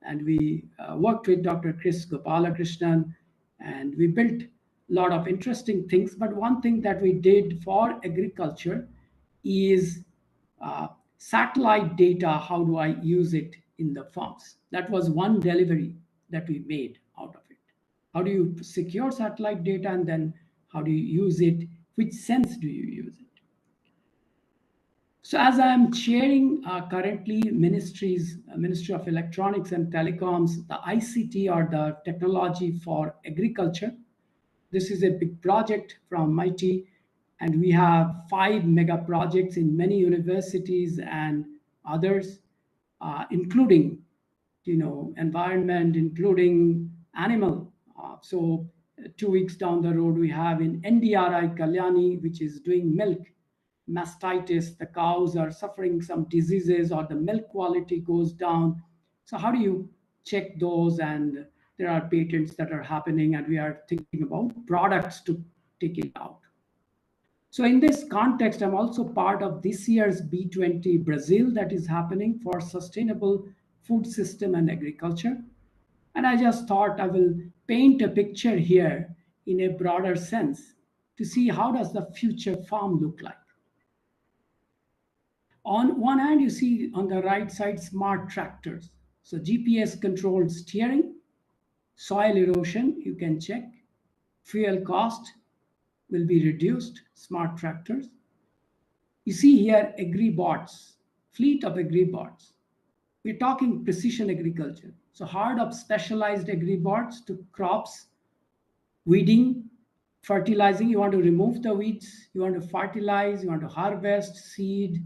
and we worked with Dr. Chris Gopalakrishnan, and we built a lot of interesting things. But one thing that we did for agriculture is satellite data. How do I use it in the farms? That was one delivery that we made out of it. How do you secure satellite data, and then how do you use it? Which sense do you use it? So as I am chairing currently Ministry of Electronics and Telecoms, the ICT, or the Technology for Agriculture, this is a big project from MIT, and we have 5 mega projects in many universities and others, including environment, including animal. So 2 weeks down the road, we have in NDRI Kalyani, which is doing milk mastitis. The cows are suffering some diseases, or the milk quality goes down. So how do you check those? And there are patents that are happening, and we are thinking about products to take it out. So in this context, I'm also part of this year's B20 Brazil that is happening for sustainable food system and agriculture. And I just thought I will paint a picture here in a broader sense to see how does the future farm look like. On one hand, you see on the right side, smart tractors. So GPS controlled steering, soil erosion, you can check, fuel cost will be reduced, smart tractors. You see here agri-bots, fleet of agri-bots. We're talking precision agriculture. So hard up specialized agri-bots to crops, weeding, fertilizing. You want to remove the weeds, you want to fertilize, you want to harvest, seed.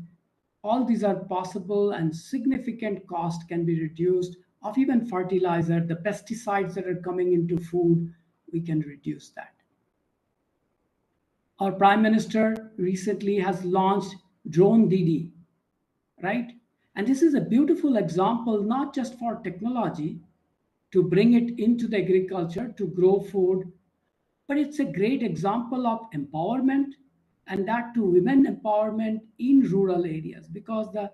All these are possible, and significant cost can be reduced of even fertilizer, the pesticides that are coming into food, we can reduce that. Our Prime Minister recently has launched Drone Didi, right? And this is a beautiful example, not just for technology, to bring it into the agriculture, to grow food, but it's a great example of empowerment, and that to women empowerment in rural areas, because the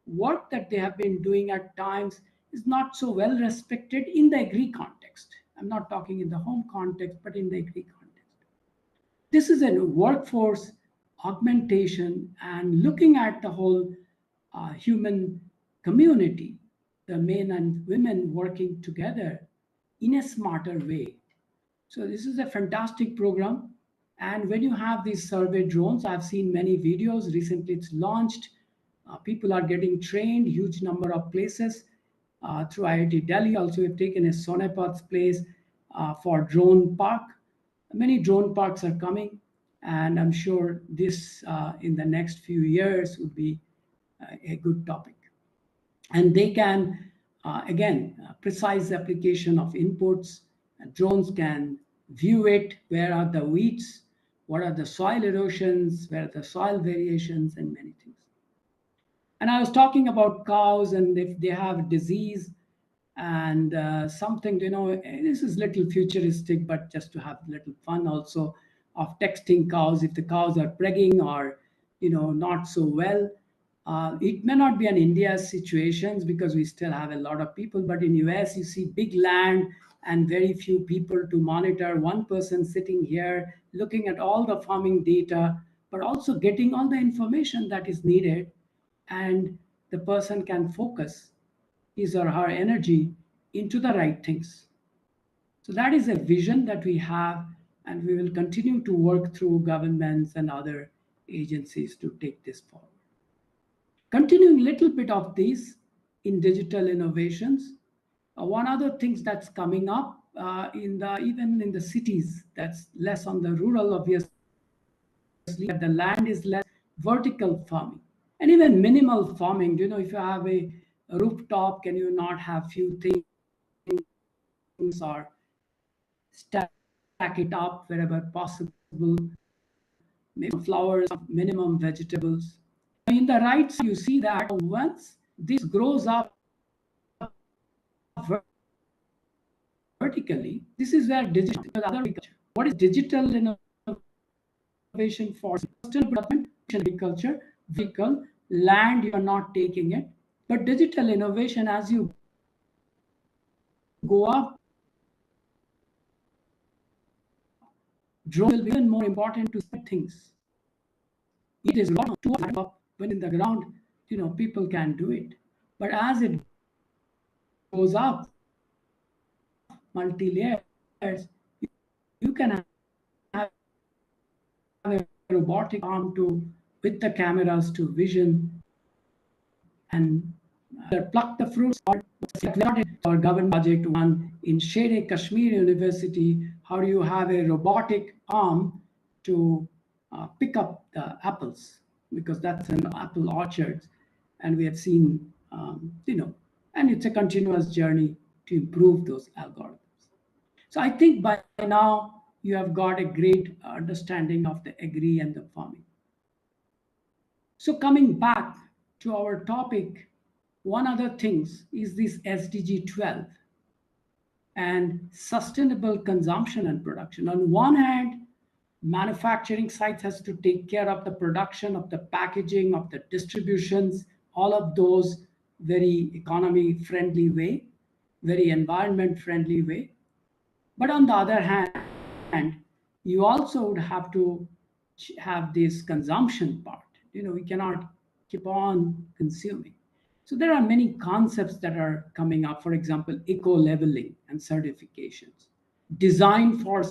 work that they have been doing at times is not so well respected in the agri context. I'm not talking in the home context, but in the agri context. This is a workforce augmentation and looking at the whole human community, the men and women working together in a smarter way. So this is a fantastic program. And when you have these survey drones, I've seen many videos. Recently it's launched. People are getting trained, huge number of places through IIT Delhi. Also, we've taken a Sonepat's place for drone park. Many drone parks are coming, and I'm sure this in the next few years would be a good topic. And they can, again, precise application of inputs. Drones can view it, where are the weeds, what are the soil erosions, where are the soil variations, and many things. And I was talking about cows, and if they have disease and something, this is little futuristic, but just to have little fun also of texting cows if the cows are pregging or not so well. It may not be an India's situations because we still have a lot of people, but in US you see big land and very few people to monitor. One person sitting here looking at all the farming data, but also getting all the information that is needed, and the person can focus his or her energy into the right things. So that is a vision that we have, and we will continue to work through governments and other agencies to take this forward. Continuing a little bit of this in digital innovations, one other things that's coming up even in the cities, that's less on the rural, obviously, the land is less, vertical farming, and even minimal farming. You know, if you have a rooftop, can you not have few things or stack it up wherever possible? Maybe flowers, minimum vegetables. In the right side, you see that once this grows up vertically, this is where digital, what is digital innovation for? Sustainable development, agriculture, vehicle, land, you're not taking it. But digital innovation, as you go up, drone will be even more important to set things. It is not too up when in the ground, you know, people can do it. But as it goes up, multi-layers, you can have a robotic arm to, with the cameras to vision and pluck the fruits. Our government project one in Shere Kashmir University, how do you have a robotic arm to pick up the apples? Because that's an apple orchard, and we have seen, you know, and it's a continuous journey to improve those algorithms. So I think by now you have got a great understanding of the agri and the farming. So coming back to our topic, one other things is this SDG 12 and sustainable consumption and production. On one hand, manufacturing sites has to take care of the production, of the packaging, of the distributions, all of those very economy friendly way, very environment friendly way. But on the other hand, you also would have to have this consumption part. You know, we cannot keep on consuming. So there are many concepts that are coming up. For example, eco-leveling and certifications, design for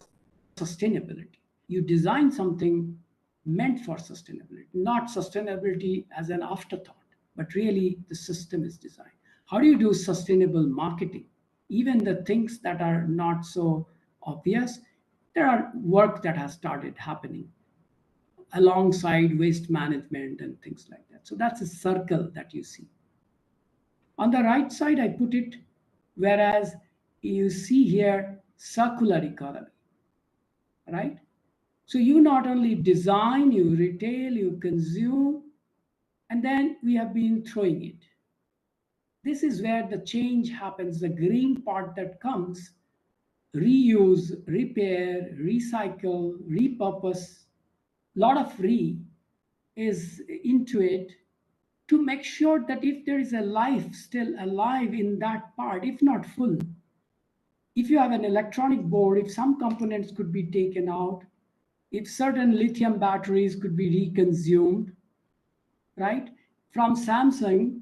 sustainability. You design something meant for sustainability, not sustainability as an afterthought, but really the system is designed. How do you do sustainable marketing? Even the things that are not so obvious, there are work that has started happening alongside waste management and things like that. So that's a circle that you see. On the right side, I put it, whereas you see here circular economy, right? So you not only design, you retail, you consume, and then we have been throwing it. This is where the change happens, the green part that comes, reuse, repair, recycle, repurpose. A lot of is into it to make sure that if there is a life still alive in that part, if not full, if you have an electronic board, if some components could be taken out, if certain lithium batteries could be reconsumed, right? From Samsung,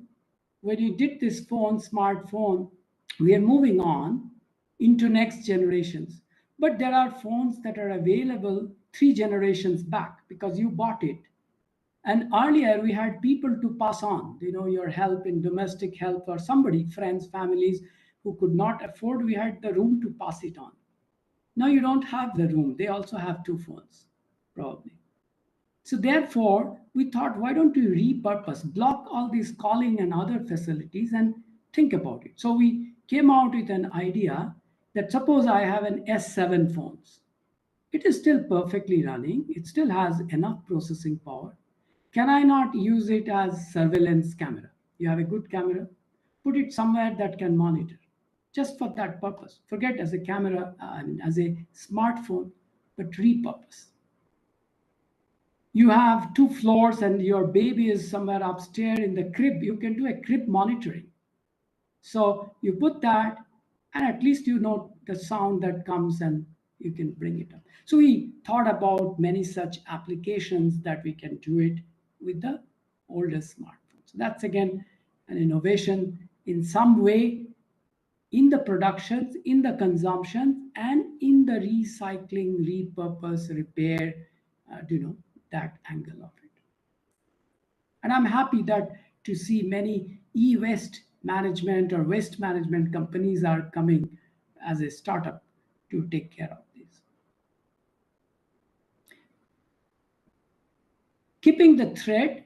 when you did this phone, smartphone, we are moving on into next generations. But there are phones that are available 3 generations back because you bought it. And earlier we had people to pass on, you know, your help in domestic help or somebody, friends, families who could not afford, we had the room to pass it on. Now you don't have the room. They also have 2 phones, probably. So therefore, we thought, why don't we repurpose, block all these calling and other facilities and think about it. So we came out with an idea that suppose I have an S7 phones. It is still perfectly running. It still has enough processing power. Can I not use it as surveillance camera? You have a good camera, put it somewhere that can monitor, just for that purpose. Forget as a camera and as a smartphone, but repurpose. You have 2 floors and your baby is somewhere upstairs in the crib, you can do a crib monitoring. So you put that, and at least you know the sound that comes and you can bring it up. So we thought about many such applications that we can do it with the older smartphones. So that's again an innovation in some way in the productions, in the consumption, and in the recycling, repurpose, repair, you know, that angle of it. And I'm happy that to see many e-waste management or waste management companies are coming as a startup to take care of this. Keeping the thread,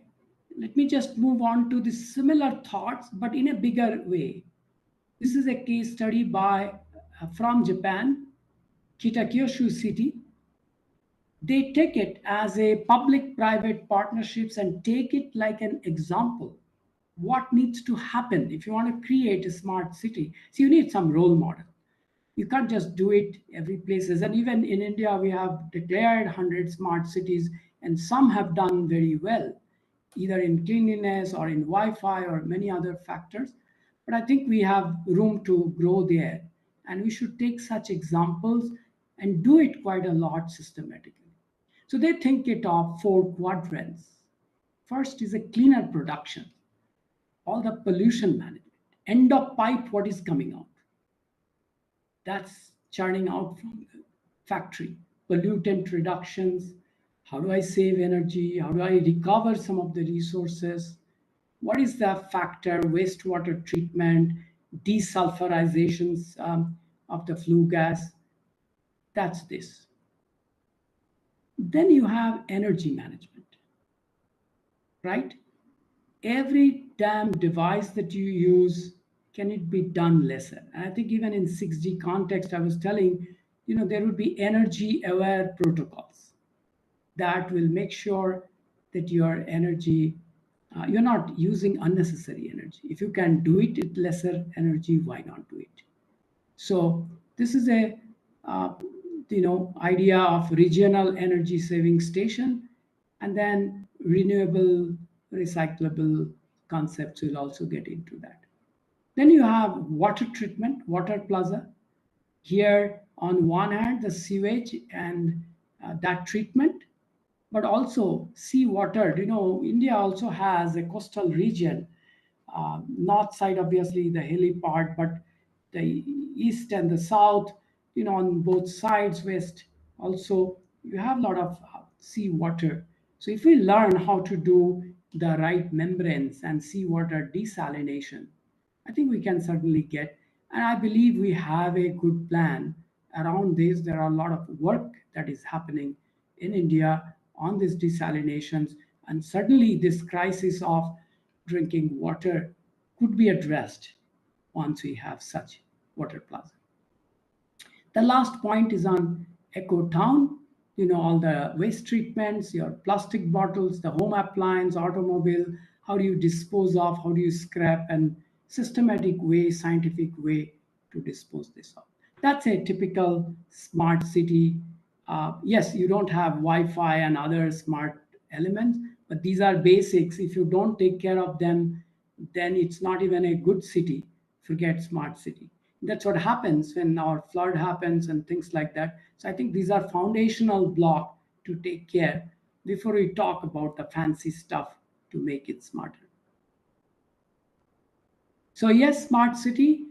let me just move on to the similar thoughts, but in a bigger way. This is a case study from Japan, Kitakyushu City. They take it as a public-private partnerships and take it like an example. What needs to happen if you want to create a smart city? So you need some role model. You can't just do it every places. And even in India, we have declared 100 smart cities, and some have done very well, either in cleanliness or in Wi-Fi or many other factors. But I think we have room to grow there. And we should take such examples and do it quite a lot systematically. So they think it of 4 quadrants. First is a cleaner production, all the pollution management, end of pipe, what is coming out. That's churning out from the factory, pollutant reductions. How do I save energy? How do I recover some of the resources? What is the factor, wastewater treatment, desulfurizations of the flue gas? That's this. Then you have energy management, right? Every damn device that you use, can it be done lesser? And I think even in 6G context, I was telling, there would be energy aware protocols that will make sure that your energy, you're not using unnecessary energy. If you can do it with lesser energy, why not do it? So this is a idea of regional energy saving station, and then renewable, recyclable concepts will also get into that. Then you have water treatment, water plaza. Here, on one hand, the sewage and that treatment, but also seawater. India also has a coastal region, north side, obviously, the hilly part, but the east and the south, on both sides, west, also, you have a lot of seawater. So if we learn how to do the right membranes and seawater desalination, I think we can certainly get, and I believe we have a good plan around this. There are a lot of work that is happening in India on this desalinations, and certainly this crisis of drinking water could be addressed once we have such water plaza. The last point is on Eco Town. All the waste treatments, your plastic bottles, the home appliance, automobile, how do you dispose of, how do you scrap, and systematic way, scientific way to dispose this of. That's a typical smart city. Yes, you don't have Wi-Fi and other smart elements, but these are basics. If you don't take care of them, then it's not even a good city. Forget smart city. That's what happens when our flood happens and things like that. So I think these are foundational blocks to take care before we talk about the fancy stuff to make it smarter. So yes, smart city,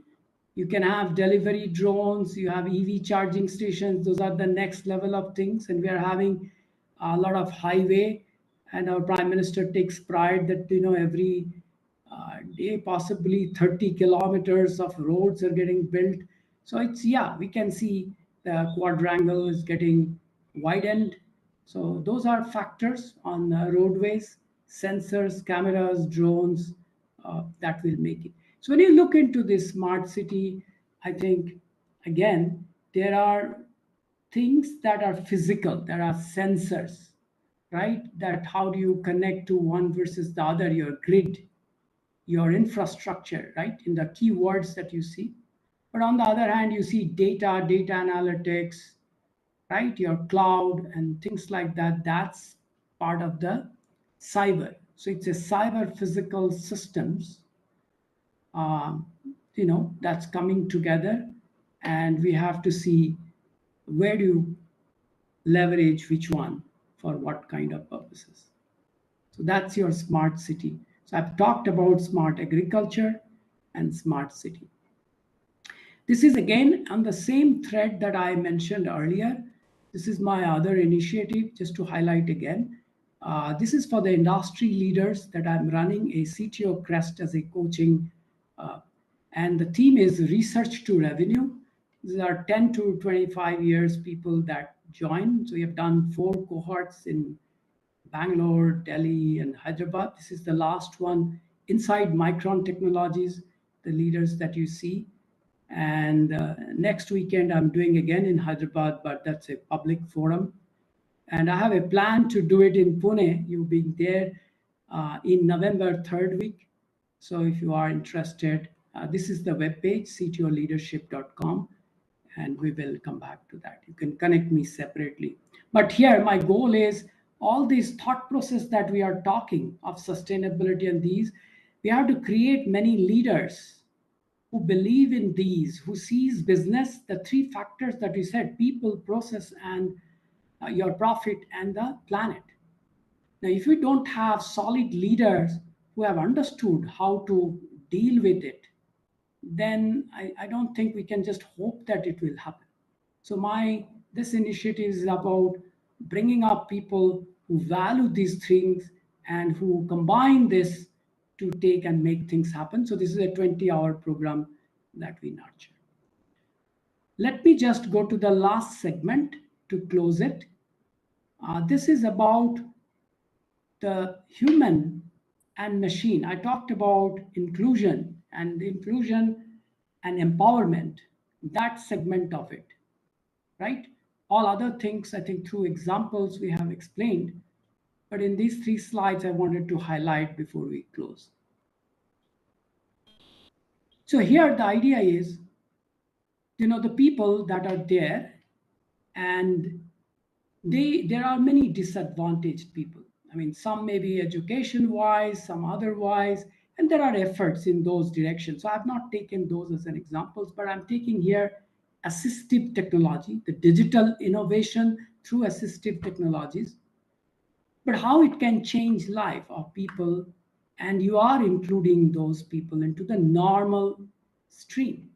you can have delivery drones, you have EV charging stations. Those are the next level of things. And we are having a lot of highway, and our Prime Minister takes pride that, every day, possibly 30 kilometers of roads are getting built. So it's, we can see the quadrangle is getting widened. So those are factors on roadways, sensors, cameras, drones, that will make it. So when you look into this smart city, I think, again, there are things that are physical, there are sensors, right? That how do you connect to one versus the other, your grid, your infrastructure, right, in the keywords that you see. But on the other hand, you see data analytics, right, your cloud and things like that. That's part of the cyber. So it's a cyber physical systems, that's coming together, and we have to see where do you leverage which one for what kind of purposes. So that's your smart city. So I've talked about smart agriculture and smart city. This is again on the same thread that I mentioned earlier. This is my other initiative, just to highlight again. This is for the industry leaders that I'm running a CTO Crest as a coaching, and the theme is research to revenue. These are 10 to 25 years people that join. So we have done 4 cohorts in Bangalore, Delhi, and Hyderabad. This is the last one inside Micron Technologies, the leaders that you see. And next weekend, I'm doing again in Hyderabad, but that's a public forum. And I have a plan to do it in Pune. You'll be there in November 3rd week. So if you are interested, this is the webpage, ctoleadership.com, and we will come back to that. You can connect me separately. But here, my goal is all these thought process that we are talking of sustainability and these, we have to create many leaders who believe in these, who sees business, the 3 factors that we said, people, process, and your profit and the planet. Now, if you don't have solid leaders who have understood how to deal with it, then I don't think we can just hope that it will happen. So this initiative is about bringing up people who value these things and who combine this to take and make things happen. So this is a 20-hour program that we nurture. Let me just go to the last segment to close it. This is about the human and machine. I talked about inclusion and empowerment, that segment of it, right? All other things, I think through examples we have explained, but in these 3 slides, I wanted to highlight before we close. So here the idea is, the people that are there, and there are many disadvantaged people. I mean, some may be education-wise, some otherwise, and there are efforts in those directions. So I've not taken those as an examples, but I'm taking here assistive technology, the digital innovation through assistive technologies, but how it can change life of people, and you are including those people into the normal stream,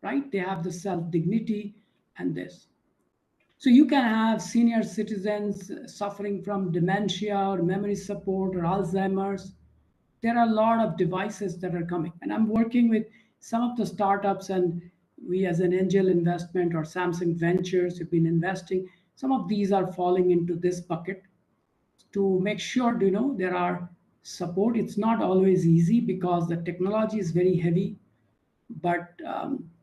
right? They have the self-dignity and this. So you can have senior citizens suffering from dementia or memory support or Alzheimer's. There are a lot of devices that are coming. And I'm working with some of the startups, and we as an angel investment or Samsung Ventures have been investing. Some of these are falling into this bucket to make sure, there are support. It's not always easy because the technology is very heavy, but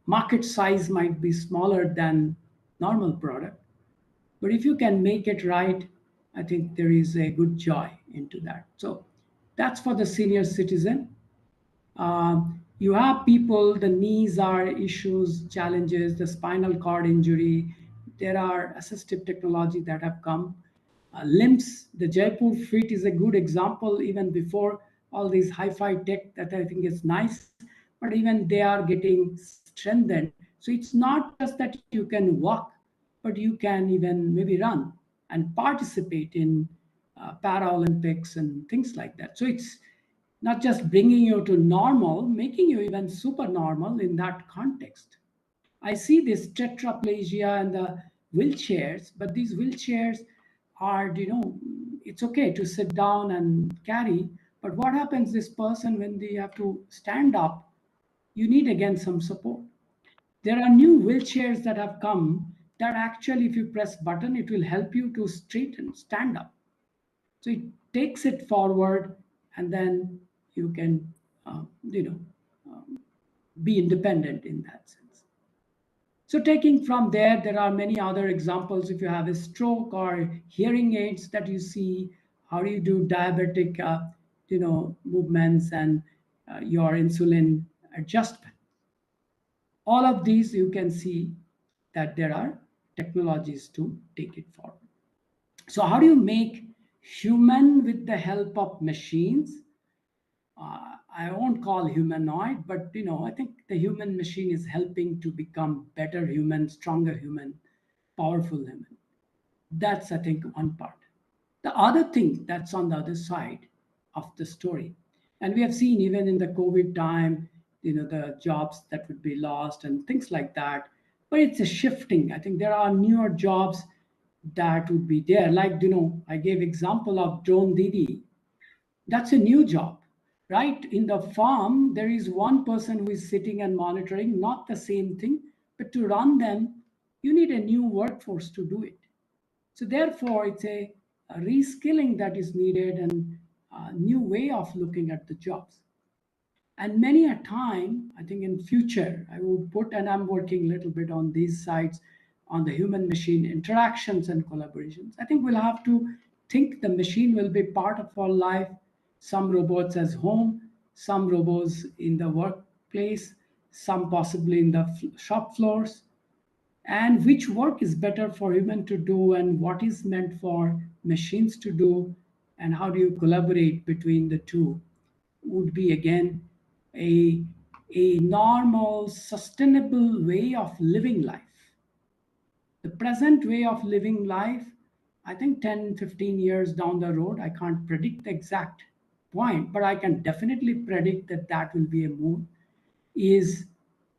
market size might be smaller than normal product. But if you can make it right, I think there is a good joy into that. So that's for the senior citizen. You have people, the knees are issues, challenges, the spinal cord injury. There are assistive technology that have come. Limbs, the Jaipur Fit is a good example, even before all these hi-fi tech that I think is nice, but even they are getting strengthened. So it's not just that you can walk, but you can even maybe run and participate in Paralympics and things like that. So it's not just bringing you to normal, making you even super normal in that context. I see this tetraplegia and the wheelchairs, but these wheelchairs are, it's okay to sit down and carry, but what happens this person when they have to stand up, you need again some support. There are new wheelchairs that have come that actually, if you press button, it will help you to straighten, stand up. So it takes it forward, and then you can, be independent in that sense. So taking from there are many other examples. If you have a stroke or hearing aids that you see, how do you do diabetic, movements and your insulin adjustment. All of these, you can see that there are technologies to take it forward. So how do you make human with the help of machines? I won't call humanoid, but I think the human machine is helping to become better human, stronger human, powerful human. That's, I think, one part. The other thing that's on the other side of the story, and we have seen even in the COVID time, the jobs that would be lost and things like that, but it's a shifting. I think there are newer jobs that would be there. Like, I gave example of drone Didi. That's a new job, right? In the farm, there is one person who is sitting and monitoring, not the same thing, but to run them, you need a new workforce to do it. So therefore, it's a reskilling that is needed and a new way of looking at the jobs. And many a time, I think in future, I would put, and I'm working a little bit on these sides, on the human-machine interactions and collaborations. I think we'll have to think the machine will be part of our life, some robots as home, some robots in the workplace, some possibly in the shop floors, and which work is better for human to do and what is meant for machines to do, and how do you collaborate between the two would be again a normal, sustainable way of living life. The present way of living life, I think 10, 15 years down the road, I can't predict the exact point, but I can definitely predict that that will be a move, is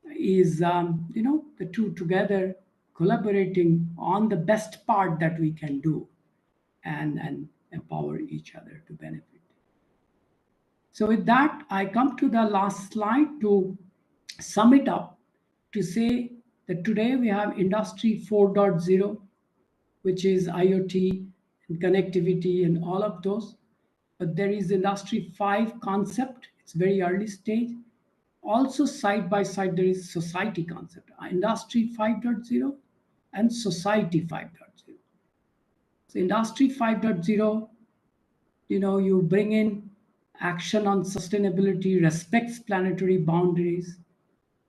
the two together collaborating on the best part that we can do and empower each other to benefit. So with that, I come to the last slide to sum it up, to say that today we have Industry 4.0, which is IoT and connectivity and all of those. But there is Industry 5 concept. It's very early stage. Also, side by side, there is society concept, Industry 5.0 and Society 5.0. So Industry 5.0, you bring in action on sustainability, respects planetary boundaries.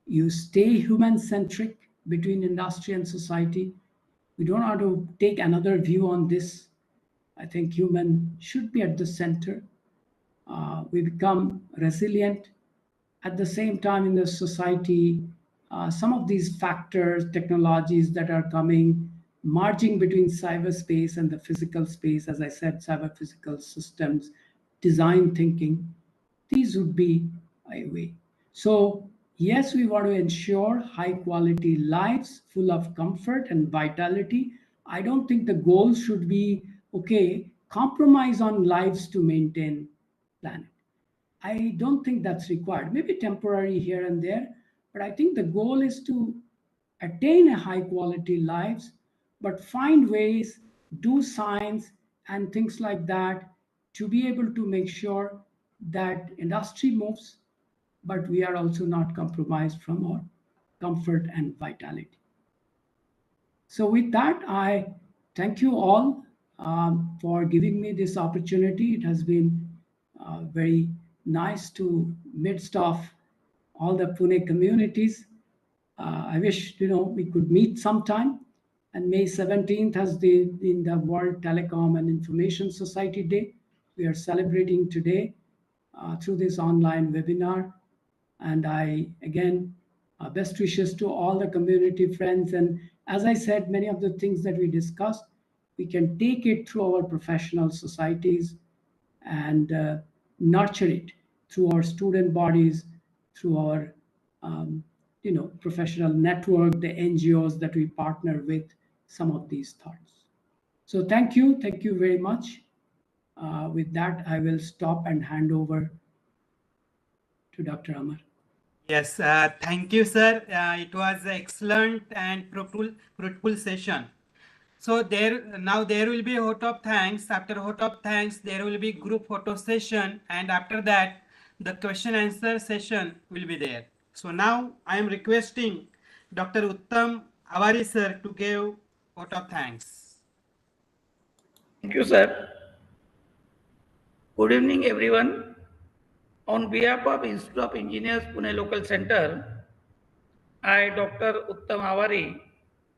You stay human-centric between industry and society. We don't want to take another view on this. I think human should be at the center. We become resilient. At the same time, in the society, some of these factors, technologies that are coming, merging between cyberspace and the physical space, as I said, cyber physical systems, design thinking, these would be a way. So yes, we want to ensure high quality lives full of comfort and vitality. I don't think the goal should be, okay, compromise on lives to maintain planet. I don't think that's required. Maybe temporary here and there, but I think the goal is to attain a high quality lives, but find ways, do science and things like that to be able to make sure that industry moves, but we are also not compromised from our comfort and vitality. So with that, I thank you all for giving me this opportunity. It has been very nice to midst of all the Pune communities. I wish we could meet sometime. And May 17th has been the World Telecom and Information Society Day. We are celebrating today through this online webinar. And I, again, best wishes to all the community friends. And as I said, many of the things that we discussed, we can take it through our professional societies and nurture it through our student bodies, through our professional network, the NGOs that we partner with, some of these thoughts. So thank you very much. With that, I will stop and hand over to Dr. Amar. Yes, thank you, sir. It was an excellent and fruitful session. So now there will be a vote of thanks. After vote of thanks, there will be group photo session, and after that, the question answer session will be there. So now I am requesting Dr. Uttam Avari sir to give vote of thanks. Thank you, sir. Good evening, everyone. On behalf of Institute of Engineers Pune Local Center, I, Dr. Uttam Avari,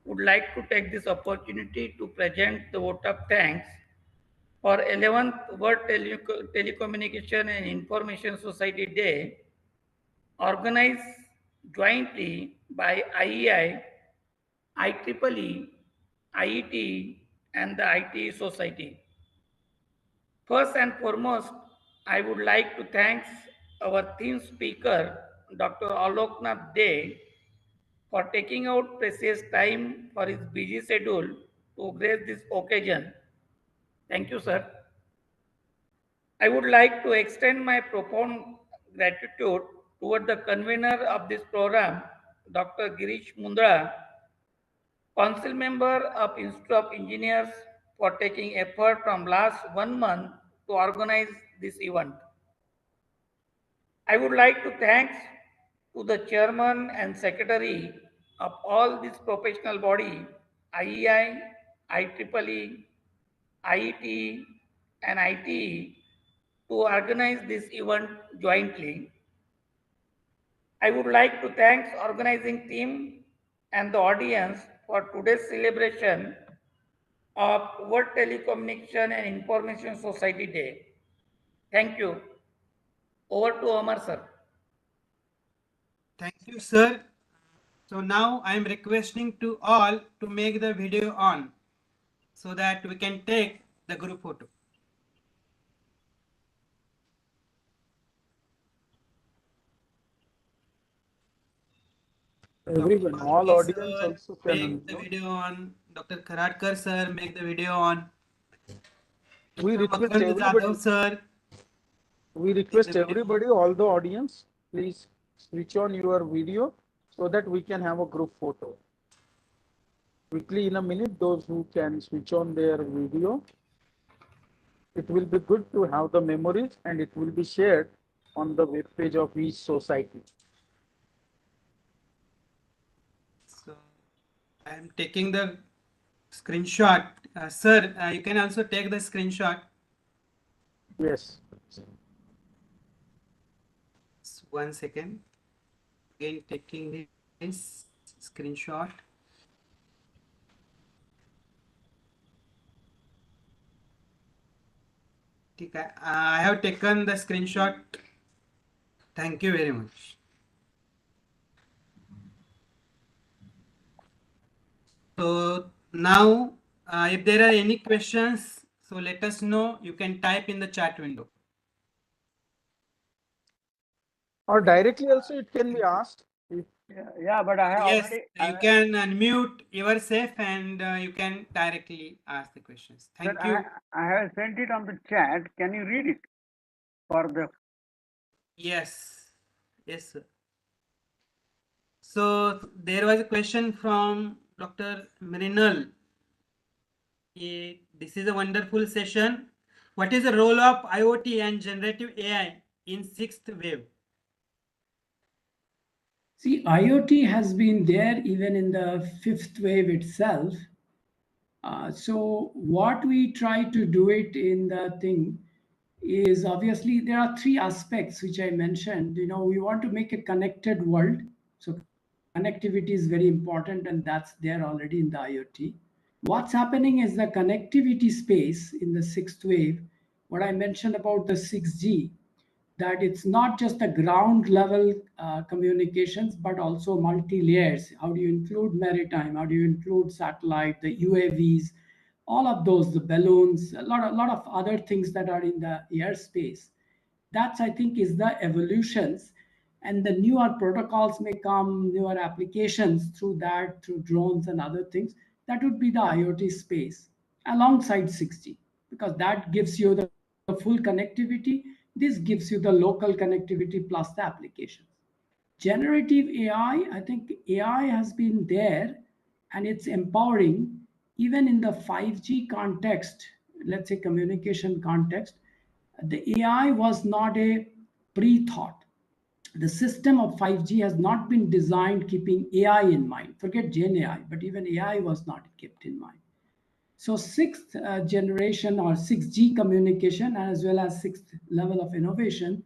would like to take this opportunity to present the vote of thanks for 11th World Telecommunication and Information Society Day, organized jointly by IEI, IEEE, IETE, and the ITE Society. First and foremost, I would like to thank our theme speaker, Dr. Aloknath, for taking out precious time for his busy schedule to grace this occasion. Thank you, sir. I would like to extend my profound gratitude toward the convener of this program, Dr. Girish Mundra, Council member of Institute of Engineers, for taking effort from last 1 month to organize this event. I would like to thank to the chairman and secretary of all this professional body, IEI, IEEE, IETE, and ITE, to organize this event jointly. I would like to thank organizing team and the audience for today's celebration of World Telecommunication and Information Society Day. Thank you. Over to Amar, sir. Thank you, sir. So now I am requesting to all to make the video on so that we can take the group photo. Everyone, Dr. all Malvi audience sir, also can make the unmute. video on. Dr. Kharadkar sir, make the video on. We Dr. request Makarand everybody. Jadhav sir. We request everybody, all the audience, please switch on your video so that we can have a group photo. Quickly in a minute, those who can switch on their video, it will be good to have the memories and it will be shared on the web page of each society. So I am taking the screenshot. Sir, you can also take the screenshot. Yes. So 1 second. Again, taking this screenshot. Okay, I have taken the screenshot. Thank you very much. So now, if there are any questions, so let us know. You can type in the chat window. Or directly also it can be asked. Yeah, but I have Yes, already. you can unmute yourself and you can directly ask the questions. Thank you. I have sent it on the chat. Can you read it for the? Yes, yes, sir. So there was a question from Dr. Mrinal. This is a wonderful session. What is the role of IoT and generative AI in sixth wave? See, IoT has been there even in the fifth wave itself. So what we try to do it in the thing is obviously there are three aspects which I mentioned. You know, we want to make a connected world. So connectivity is very important, and that's there already in the IoT. What's happening is the connectivity space in the sixth wave, what I mentioned about the 6G, that it's not just the ground level communications, but also multi-layers. How do you include maritime? How do you include satellite, the UAVs, all of those, the balloons, a lot of other things that are in the airspace. That's, I think, is the evolutions. And the newer protocols may come, newer applications through that, through drones and other things. That would be the IoT space alongside 6G, because that gives you the full connectivity. This gives you the local connectivity plus the applications. Generative AI, I think AI has been there and it's empowering even in the 5G context, let's say communication context. The AI was not a pre-thought. The system of 5G has not been designed keeping AI in mind. Forget Gen AI, but even AI was not kept in mind. So sixth generation or 6G communication as well as sixth level of innovation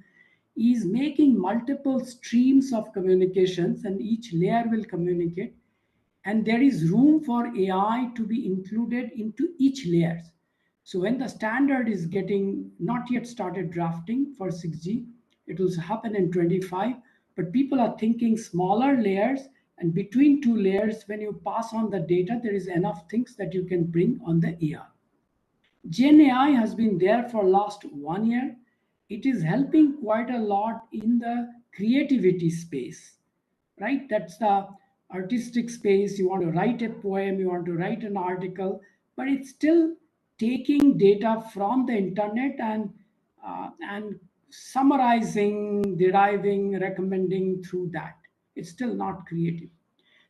is making multiple streams of communications, and each layer will communicate. And there is room for AI to be included into each layers. So when the standard is getting not yet started drafting for 6G, it will happen in 25, but people are thinking smaller layers, and between two layers, when you pass on the data, there is enough things that you can bring on the AI. Gen AI has been there for last 1 year. It is helping quite a lot in the creativity space, right? That's the artistic space. You want to write a poem, you want to write an article. but it's still taking data from the internet and summarizing, deriving, recommending through that. It's still not creative.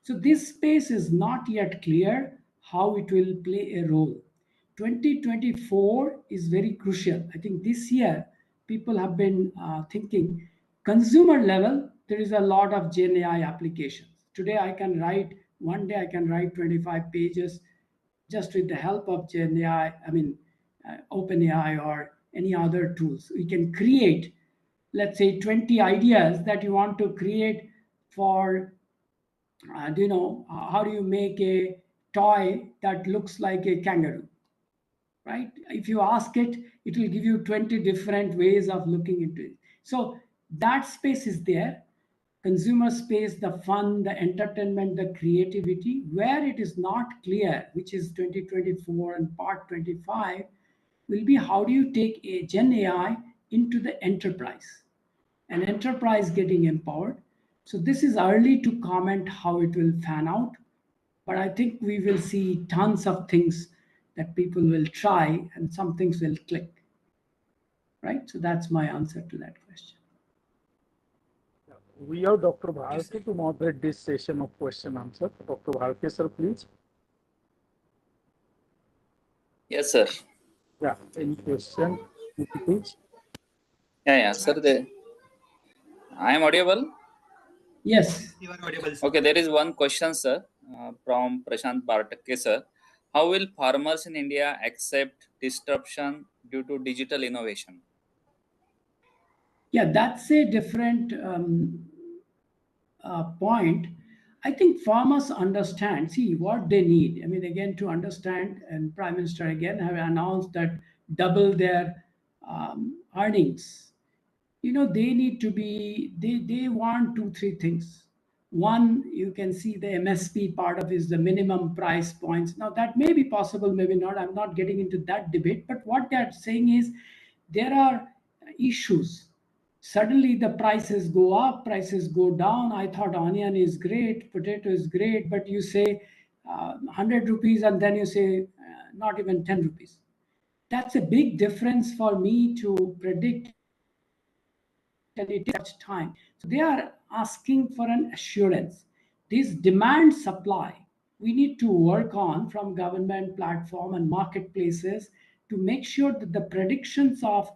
So this space is not yet clear how it will play a role. 2024 is very crucial. I think this year people have been thinking consumer level, there is a lot of Gen AI applications. Today one day I can write 25 pages just with the help of Gen AI, OpenAI or any other tools. We can create, let's say 20 ideas that you want to create for how do you make a toy that looks like a kangaroo, right? If you ask it, it will give you 20 different ways of looking into it. So that space is there. Consumer space, the fun, the entertainment, the creativity. Where it is not clear, which is 2024 and part 25, will be how do you take a Gen AI into the enterprise? An enterprise getting empowered. So this is early to comment how it will fan out, but I think we will see tons of things that people will try and some things will click, right? So that's my answer to that question. We have Dr. Bharti to moderate this session of question answer. Dr. Bharti, sir, please. Yes, sir. Yeah, any question, please? Yeah, sir. I am audible? Yes. You are audible, sir. Okay, there is one question, sir, from Prashant Bartake, sir. How will farmers in India accept disruption due to digital innovation? Yeah, that's a different point. I think farmers understand, see what they need. I mean, again, to understand, and Prime Minister again have announced that double their earnings. They need to be, they want 2-3 things. One, you can see the MSP part of is the minimum price points. Now that may be possible, maybe not. I'm not getting into that debate, but what they're saying is there are issues. Suddenly the prices go up, prices go down. I thought onion is great, potato is great, but you say 100 rupees and then you say not even 10 rupees. That's a big difference for me to predict, and it takes time. So they are asking for an assurance. This demand supply, we need to work on from government platform and marketplaces to make sure that the predictions of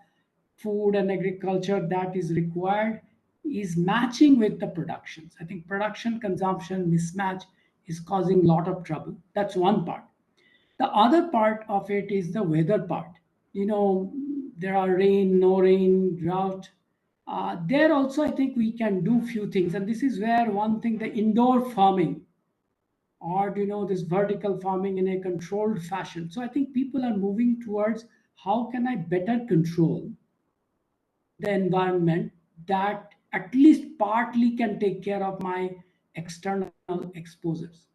food and agriculture that is required is matching with the productions. I think production consumption mismatch is causing a lot of trouble. That's one part. The other part of it is the weather part. There are rain, no rain, drought. There also, I think we can do few things. And this is where one thing, the indoor farming or, this vertical farming in a controlled fashion. So I think people are moving towards how can I better control the environment that at least partly can take care of my external exposures.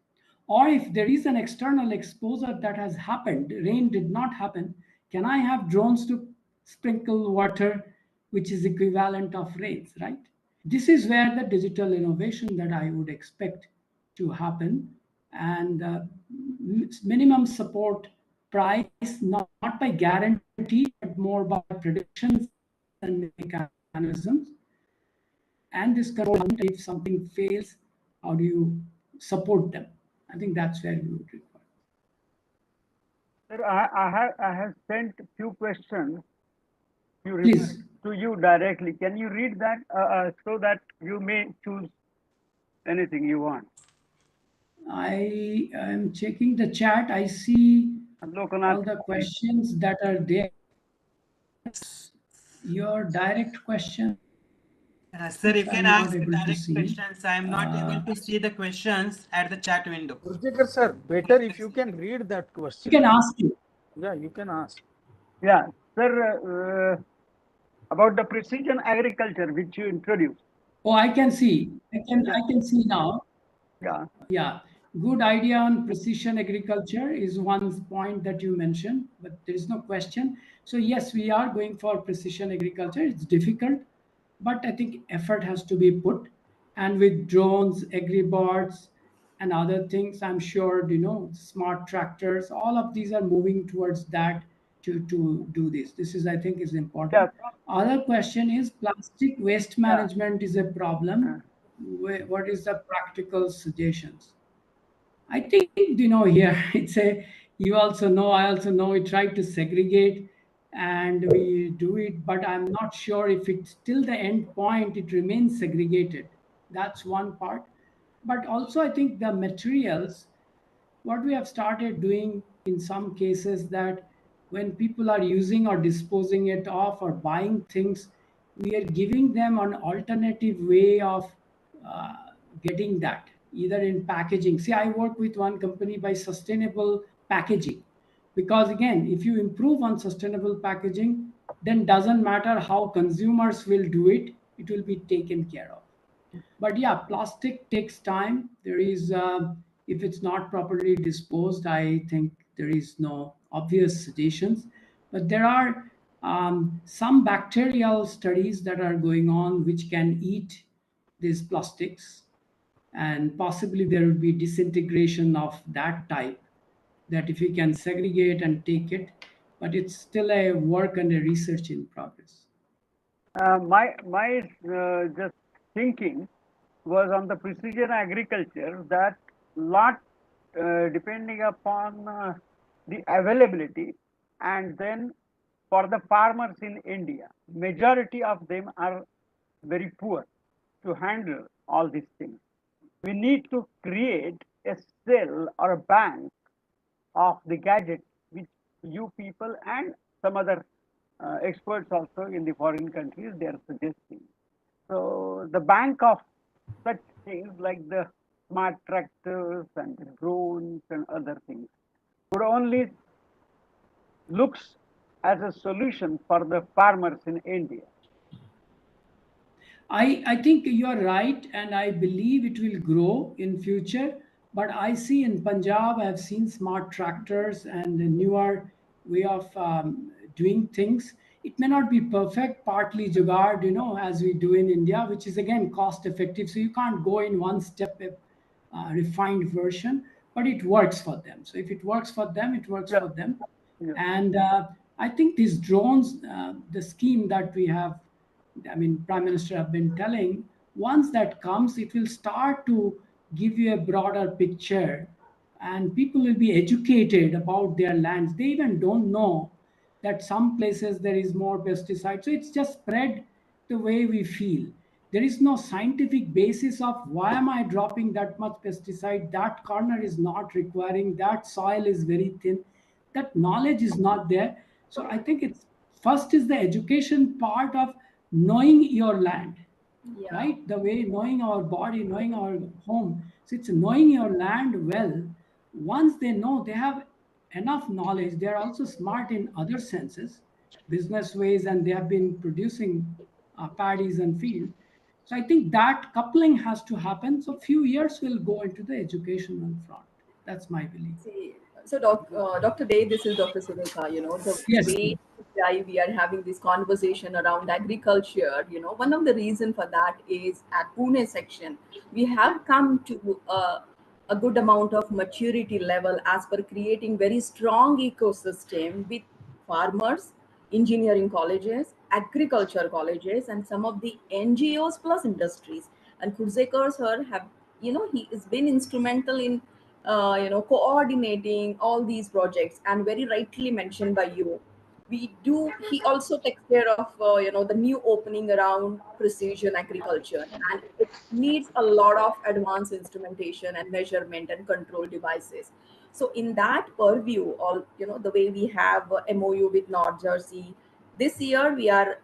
Or if there is an external exposure that has happened, rain did not happen, can I have drones to sprinkle water, which is equivalent of rains, right? This is where the digital innovation that I would expect to happen, and minimum support price, not by guarantee, but more by predictions and mechanisms. And this control, if something fails, how do you support them? I think that's where we would require. Sir, I have sent few questions Please. to you directly. Can you read that so that you may choose anything you want? I am checking the chat. I see Aloknath, all the questions that are there. Your direct question. Sir, you can I'm ask direct questions. I am not able to see the questions at the chat window. Gurjekar sir, better if you can read that question. You can ask you. Yeah, you can ask. Yeah, sir, about the precision agriculture which you introduced. Oh, I can see. I can see now. Yeah. Yeah. Good idea on precision agriculture is one point that you mentioned, but there is no question. So yes, we are going for precision agriculture. It's difficult, but I think effort has to be put. And with drones, agribots, and other things. I'm sure, smart tractors, all of these are moving towards that to do this. This is, I think, is important. Other question is plastic waste management is a problem. What is the practical suggestions? I think, here it's you also know, I also know, we try to segregate and we do it, but I'm not sure if it's till the end point, it remains segregated. That's one part. But also, I think the materials, what we have started doing in some cases, that when people are using or disposing it off or buying things, we are giving them an alternative way of uh, getting that, either in packaging. See, I work with one company by sustainable packaging, because again, if you improve on sustainable packaging, then doesn't matter how consumers will do it, it will be taken care of. But yeah, plastic takes time. There is, if it's not properly disposed, I think there is no obvious suggestions. But there are some bacterial studies that are going on which can eat these plastics, and possibly there will be disintegration of that type, that if you can segregate and take it, but it's still a work and a research in progress. My just thinking was on the precision agriculture, that lot depending upon the availability, and then for the farmers in India, majority of them are very poor to handle all these things. We need to create a cell or a bank of the gadgets which you people and some other experts also in the foreign countries they are suggesting. So the bank of such things like the smart tractors and the drones and other things would only looks as a solution for the farmers in India. I think you are right, and I believe it will grow in future. But I see in Punjab, I have seen smart tractors and a newer way of doing things. It may not be perfect, partly jugaad, as we do in India, which is again cost effective. So you can't go in one step refined version, but it works for them. So if it works for them, it works for them. And I think these drones, the scheme that we have, I mean, Prime Minister have been telling, once that comes, it will start to give you a broader picture, and people will be educated about their lands. They even don't know that some places there is more pesticide. So it's just spread the way we feel. There is no scientific basis of why am I dropping that much pesticide? That corner is not requiring, that soil is very thin. That knowledge is not there. So I think it's first is the education part of knowing your land, right? The way knowing our body, knowing our home. So it's knowing your land well. Once they know, they have enough knowledge. They are also smart in other senses, business ways, and they have been producing paddies and field. So I think that coupling has to happen. So few years will go into the educational front. That's my belief. So, Dr. Day, this is Dr. Sudhika. The Yes. way we are having this conversation around agriculture, one of the reason for that is at Pune section, we have come to a good amount of maturity level as per creating very strong ecosystem with farmers, engineering colleges, agriculture colleges, and some of the NGOs plus industries. And Khurjekar sir have, he has been instrumental in coordinating all these projects, and very rightly mentioned by you. He also takes care of, the new opening around precision agriculture, and it needs a lot of advanced instrumentation and measurement and control devices. So in that purview, all, the way we have a MOU with North Jersey, this year we are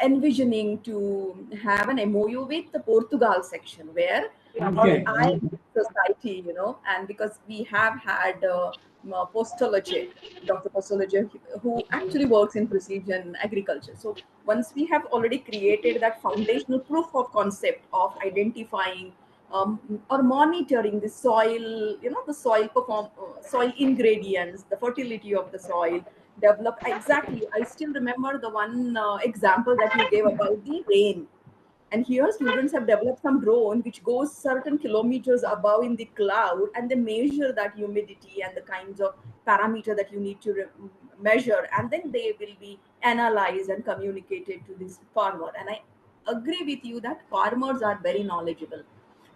envisioning to have an MOU with the Portugal section, where Okay. I society, and because we have had Postology, Dr. Postology, who actually works in precision agriculture. So once we have already created that foundational proof of concept of identifying or monitoring the soil, the soil ingredients, the fertility of the soil, develop exactly. I still remember the one example that you gave about the rain. And here students have developed some drone which goes certain kilometers above in the cloud, and they measure that humidity and the kinds of parameter that you need to measure, and then they will be analyzed and communicated to this farmer. And I agree with you that farmers are very knowledgeable.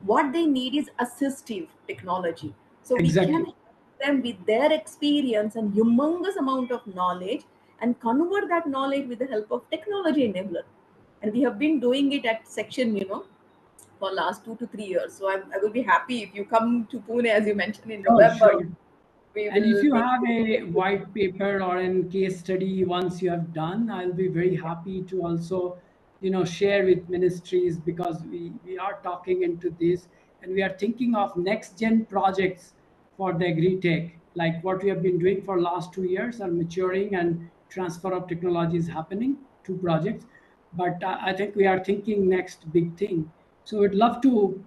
What they need is assistive technology. So we can Exactly. help them with their experience and humongous amount of knowledge and convert that knowledge with the help of technology enabler. And we have been doing it at section, for last 2 to 3 years. So I will be happy if you come to Pune, as you mentioned, in Sure, November. sure. We And if will you be. have a white paper or a case study once you have done, I'll be very happy to also, share with ministries, because we are talking into this and we are thinking of next gen projects for the agri-tech, like what we have been doing for last 2 years are maturing and transfer of technology is happening, 2 projects. But I think we are thinking next big thing. So we'd love to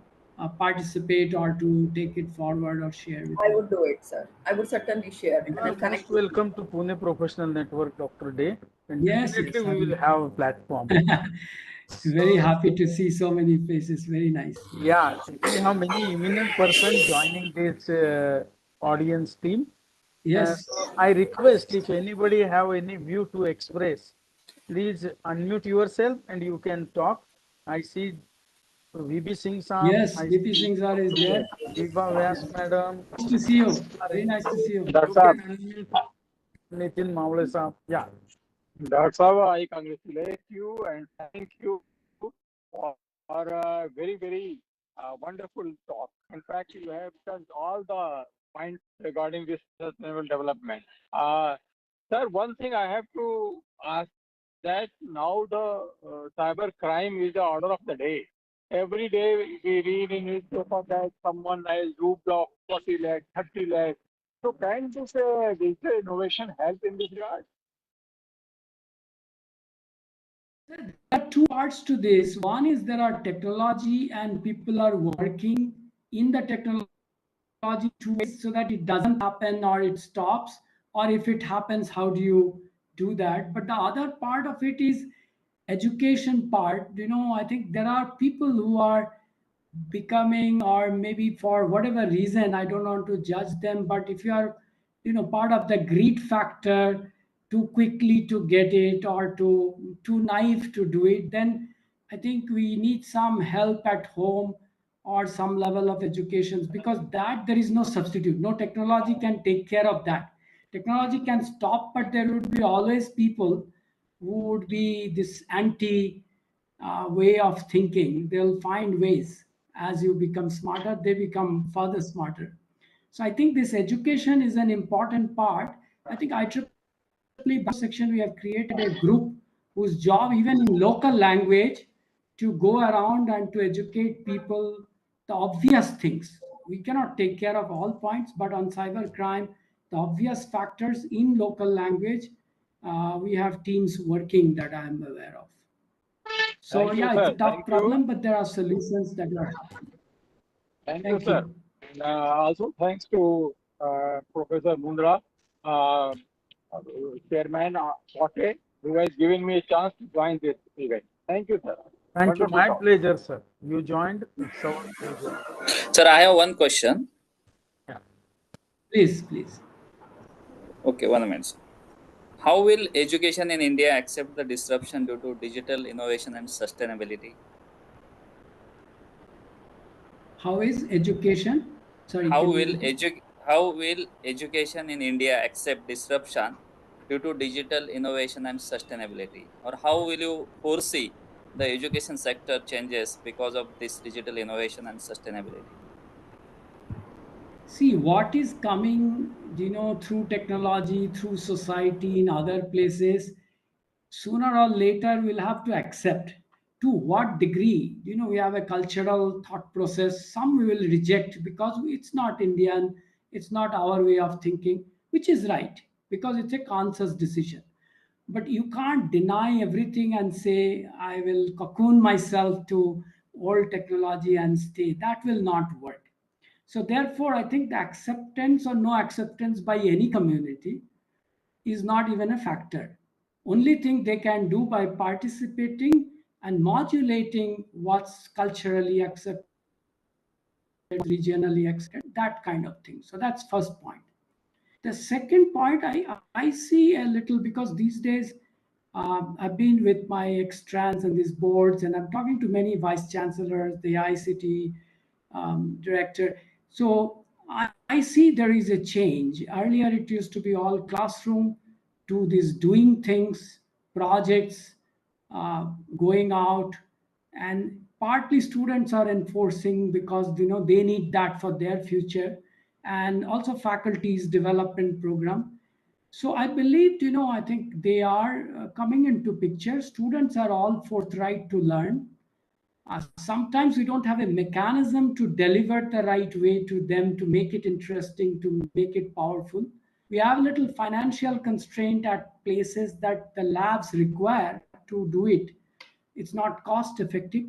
participate or to take it forward or share with I you. would do it, sir. I would certainly share, and You I'll are most connect with you. welcome to Pune Professional Network, Dr. Day, and Yes, definitely yes. we will have a platform. Very happy to see so many faces. Very nice. Yeah, we have many eminent persons joining this audience team. Yes. So I request if anybody have any view to express, please unmute yourself and you can talk. I see VB Singh Saab, Yes, I VP see Singh sir is there. Viva Vyas Madam. Nice to see you. Very nice to see you. You can unmute Nitin Mawle Saab. Yeah. Dr. Saab, I congratulate you and thank you for a very, very wonderful talk. In fact, you have touched all the points regarding this sustainable development. Sir, one thing I have to ask, that now the cyber crime is the order of the day. Every day we read in newspaper that someone has roofed off 40 lakhs, 30 lakhs. So can this digital innovation help in this regard? There are two parts to this. One is there are technology and people are working in the technology two ways so that it doesn't happen or it stops, or if it happens, how do you do that? But the other part of it is education part. I think there are people who are becoming, or maybe for whatever reason, I don't want to judge them, but if you are part of the greed factor, too quickly to get it or too naive to do it, then I think we need some help at home or some level of education, because that there is no substitute. No technology can take care of that. Technology can stop, but there would be always people who would be this anti way of thinking. They'll find ways. As you become smarter, they become further smarter. So I think this education is an important part. I think IEEE section, we have created a group whose job, even in local language, to go around and to educate people the obvious things. We cannot take care of all points, but on cybercrime, the obvious factors in local language, we have teams working that I am aware of. So Thank you, yeah, it's sir. a tough Thank problem, you. but there are solutions that are happening. Thank you, Thank sir. you. And, also, thanks to Professor Mundra, Chairman Potte, who has given me a chance to join this event. Thank you, sir. Thank you. Wonderful My talk. pleasure, sir. You joined. It's our pleasure. Sir, I have one question. Please, please. Okay, 1 minute. Sir. How will education in India accept the disruption due to digital innovation and sustainability? How is education? Sorry, How can will you... education in India accept disruption due to digital innovation and sustainability? Or how will you foresee the education sector changes because of this digital innovation and sustainability? See, what is coming, through technology, through society, in other places, sooner or later we'll have to accept. To what degree? We have a cultural thought process. Some we will reject because it's not Indian, it's not our way of thinking, which is right, because it's a conscious decision. But you can't deny everything and say, I will cocoon myself to old technology and stay. That will not work. So therefore, I think the acceptance or no acceptance by any community is not even a factor. Only thing they can do by participating and modulating what's culturally accepted, regionally accepted, that kind of thing. So that's first point. The second point I see a little, because these days I've been with my Xtrans and these boards, and I'm talking to many vice chancellors, the ICT director. So I see there is a change. Earlier, it used to be all classroom to these doing things, projects, going out, and partly students are enforcing because they need that for their future, and also faculty's development program. So I believe, I think they are coming into picture. Students are all forthright to learn. Sometimes we don't have a mechanism to deliver the right way to them, to make it interesting, to make it powerful. We have a little financial constraint at places that the labs require to do it. It's not cost effective.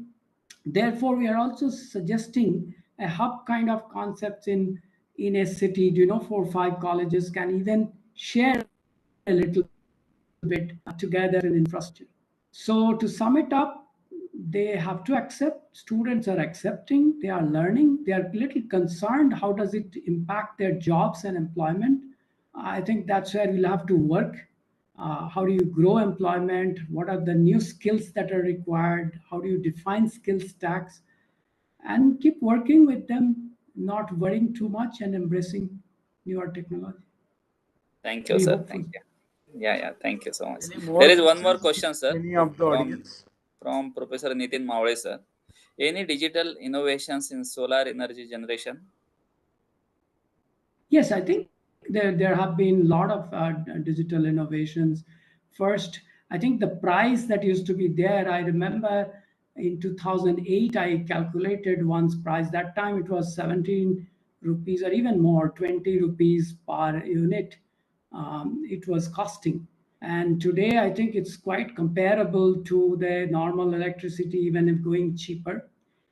Therefore, we are also suggesting a hub kind of concepts in a city. 4 or 5 colleges can even share a little bit together in infrastructure. So to sum it up, they have to accept. Students are accepting, they are learning, they are a little concerned. How does it impact their jobs and employment? I think that's where we'll have to work. How do you grow employment? What are the new skills that are required? How do you define skill stacks? And keep working with them, not worrying too much and embracing newer technology. Thank you, sir. Thank you. Yeah, thank you so much. Any more There is one more questions? question, sir, Any of the audience? from Professor Nitin Mawle, sir. Any digital innovations in solar energy generation? Yes, I think there have been a lot of digital innovations. First, I think the price that used to be there, I remember in 2008, I calculated one's price. That time it was 17 rupees or even more, 20 rupees per unit. It was costing. And today, I think it's quite comparable to the normal electricity, even if going cheaper.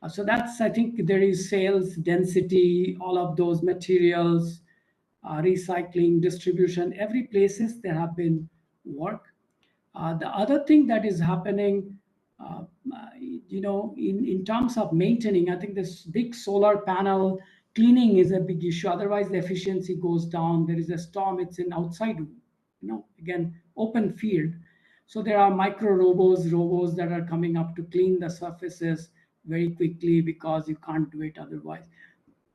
So that's, I think there is sales density, all of those materials, recycling, distribution, every places there have been work. The other thing that is happening, in terms of maintaining, I think this big solar panel cleaning is a big issue. Otherwise, the efficiency goes down. There is a storm, it's in outside, again, open field. So there are micro robots that are coming up to clean the surfaces very quickly because you can't do it otherwise.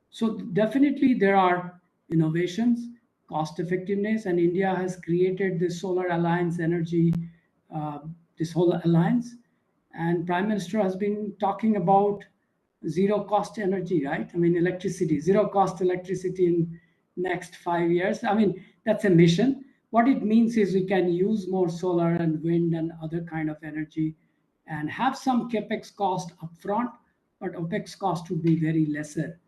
So definitely there are innovations, cost effectiveness, and India has created this Solar Alliance Energy, this whole alliance. And Prime Minister has been talking about zero cost energy, right? I mean, electricity, zero cost electricity in next 5 years. I mean, that's a mission. What it means is we can use more solar and wind and other kind of energy and have some capex cost upfront, but OPEX cost would be very lesser.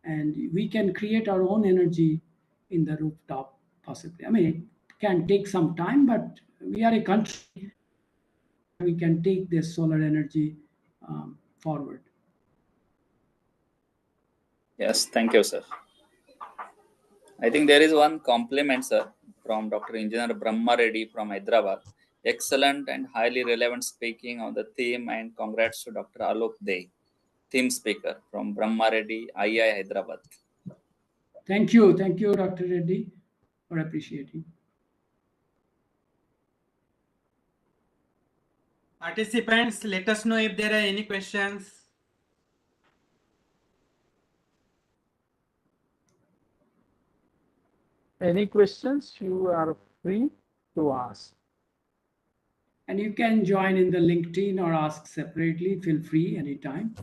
And we can create our own energy in the rooftop, possibly. I mean, it can take some time, but we are a country, we can take this solar energy forward. Yes, thank you, sir. I think there is one compliment, sir, from Dr. Engineer Brahma Reddy from Hyderabad. Excellent and highly relevant speaking on the theme, and congrats to Dr. Aloknath, theme speaker from Brahma Reddy, II Hyderabad. Thank you, Dr. Reddy, for appreciating. Participants, let us know if there are any questions. Any questions, you are free to ask. And you can join in the LinkedIn or ask separately. Feel free anytime.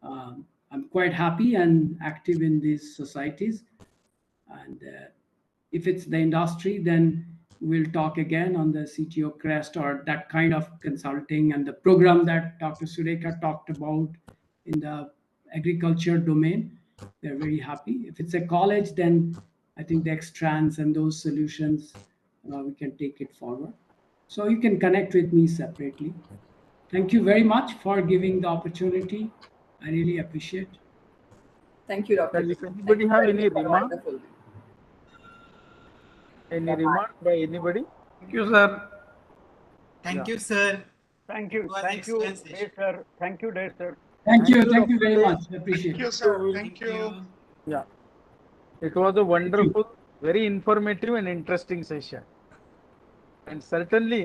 I'm quite happy and active in these societies. And if it's the industry, then we'll talk again on the CTO Crest or that kind of consulting and the program that Dr. Sureka talked about in the agriculture domain. They're very happy. If it's a college, then I think the Xtrans and those solutions, we can take it forward. So you can connect with me separately. Thank you very much for giving the opportunity. I really appreciate it. Thank you, Dr. If anybody have any remark? Any remark by anybody? Thank you, sir. Thank you, sir. Thank you. It was Thank you, excellent dear session. sir. Thank you, dear sir. Thank you. Dr. Thank you very Dey. much. Appreciate Thank you, it. sir. Thank Thank you. you. Yeah, it was a wonderful, very informative and interesting session. And certainly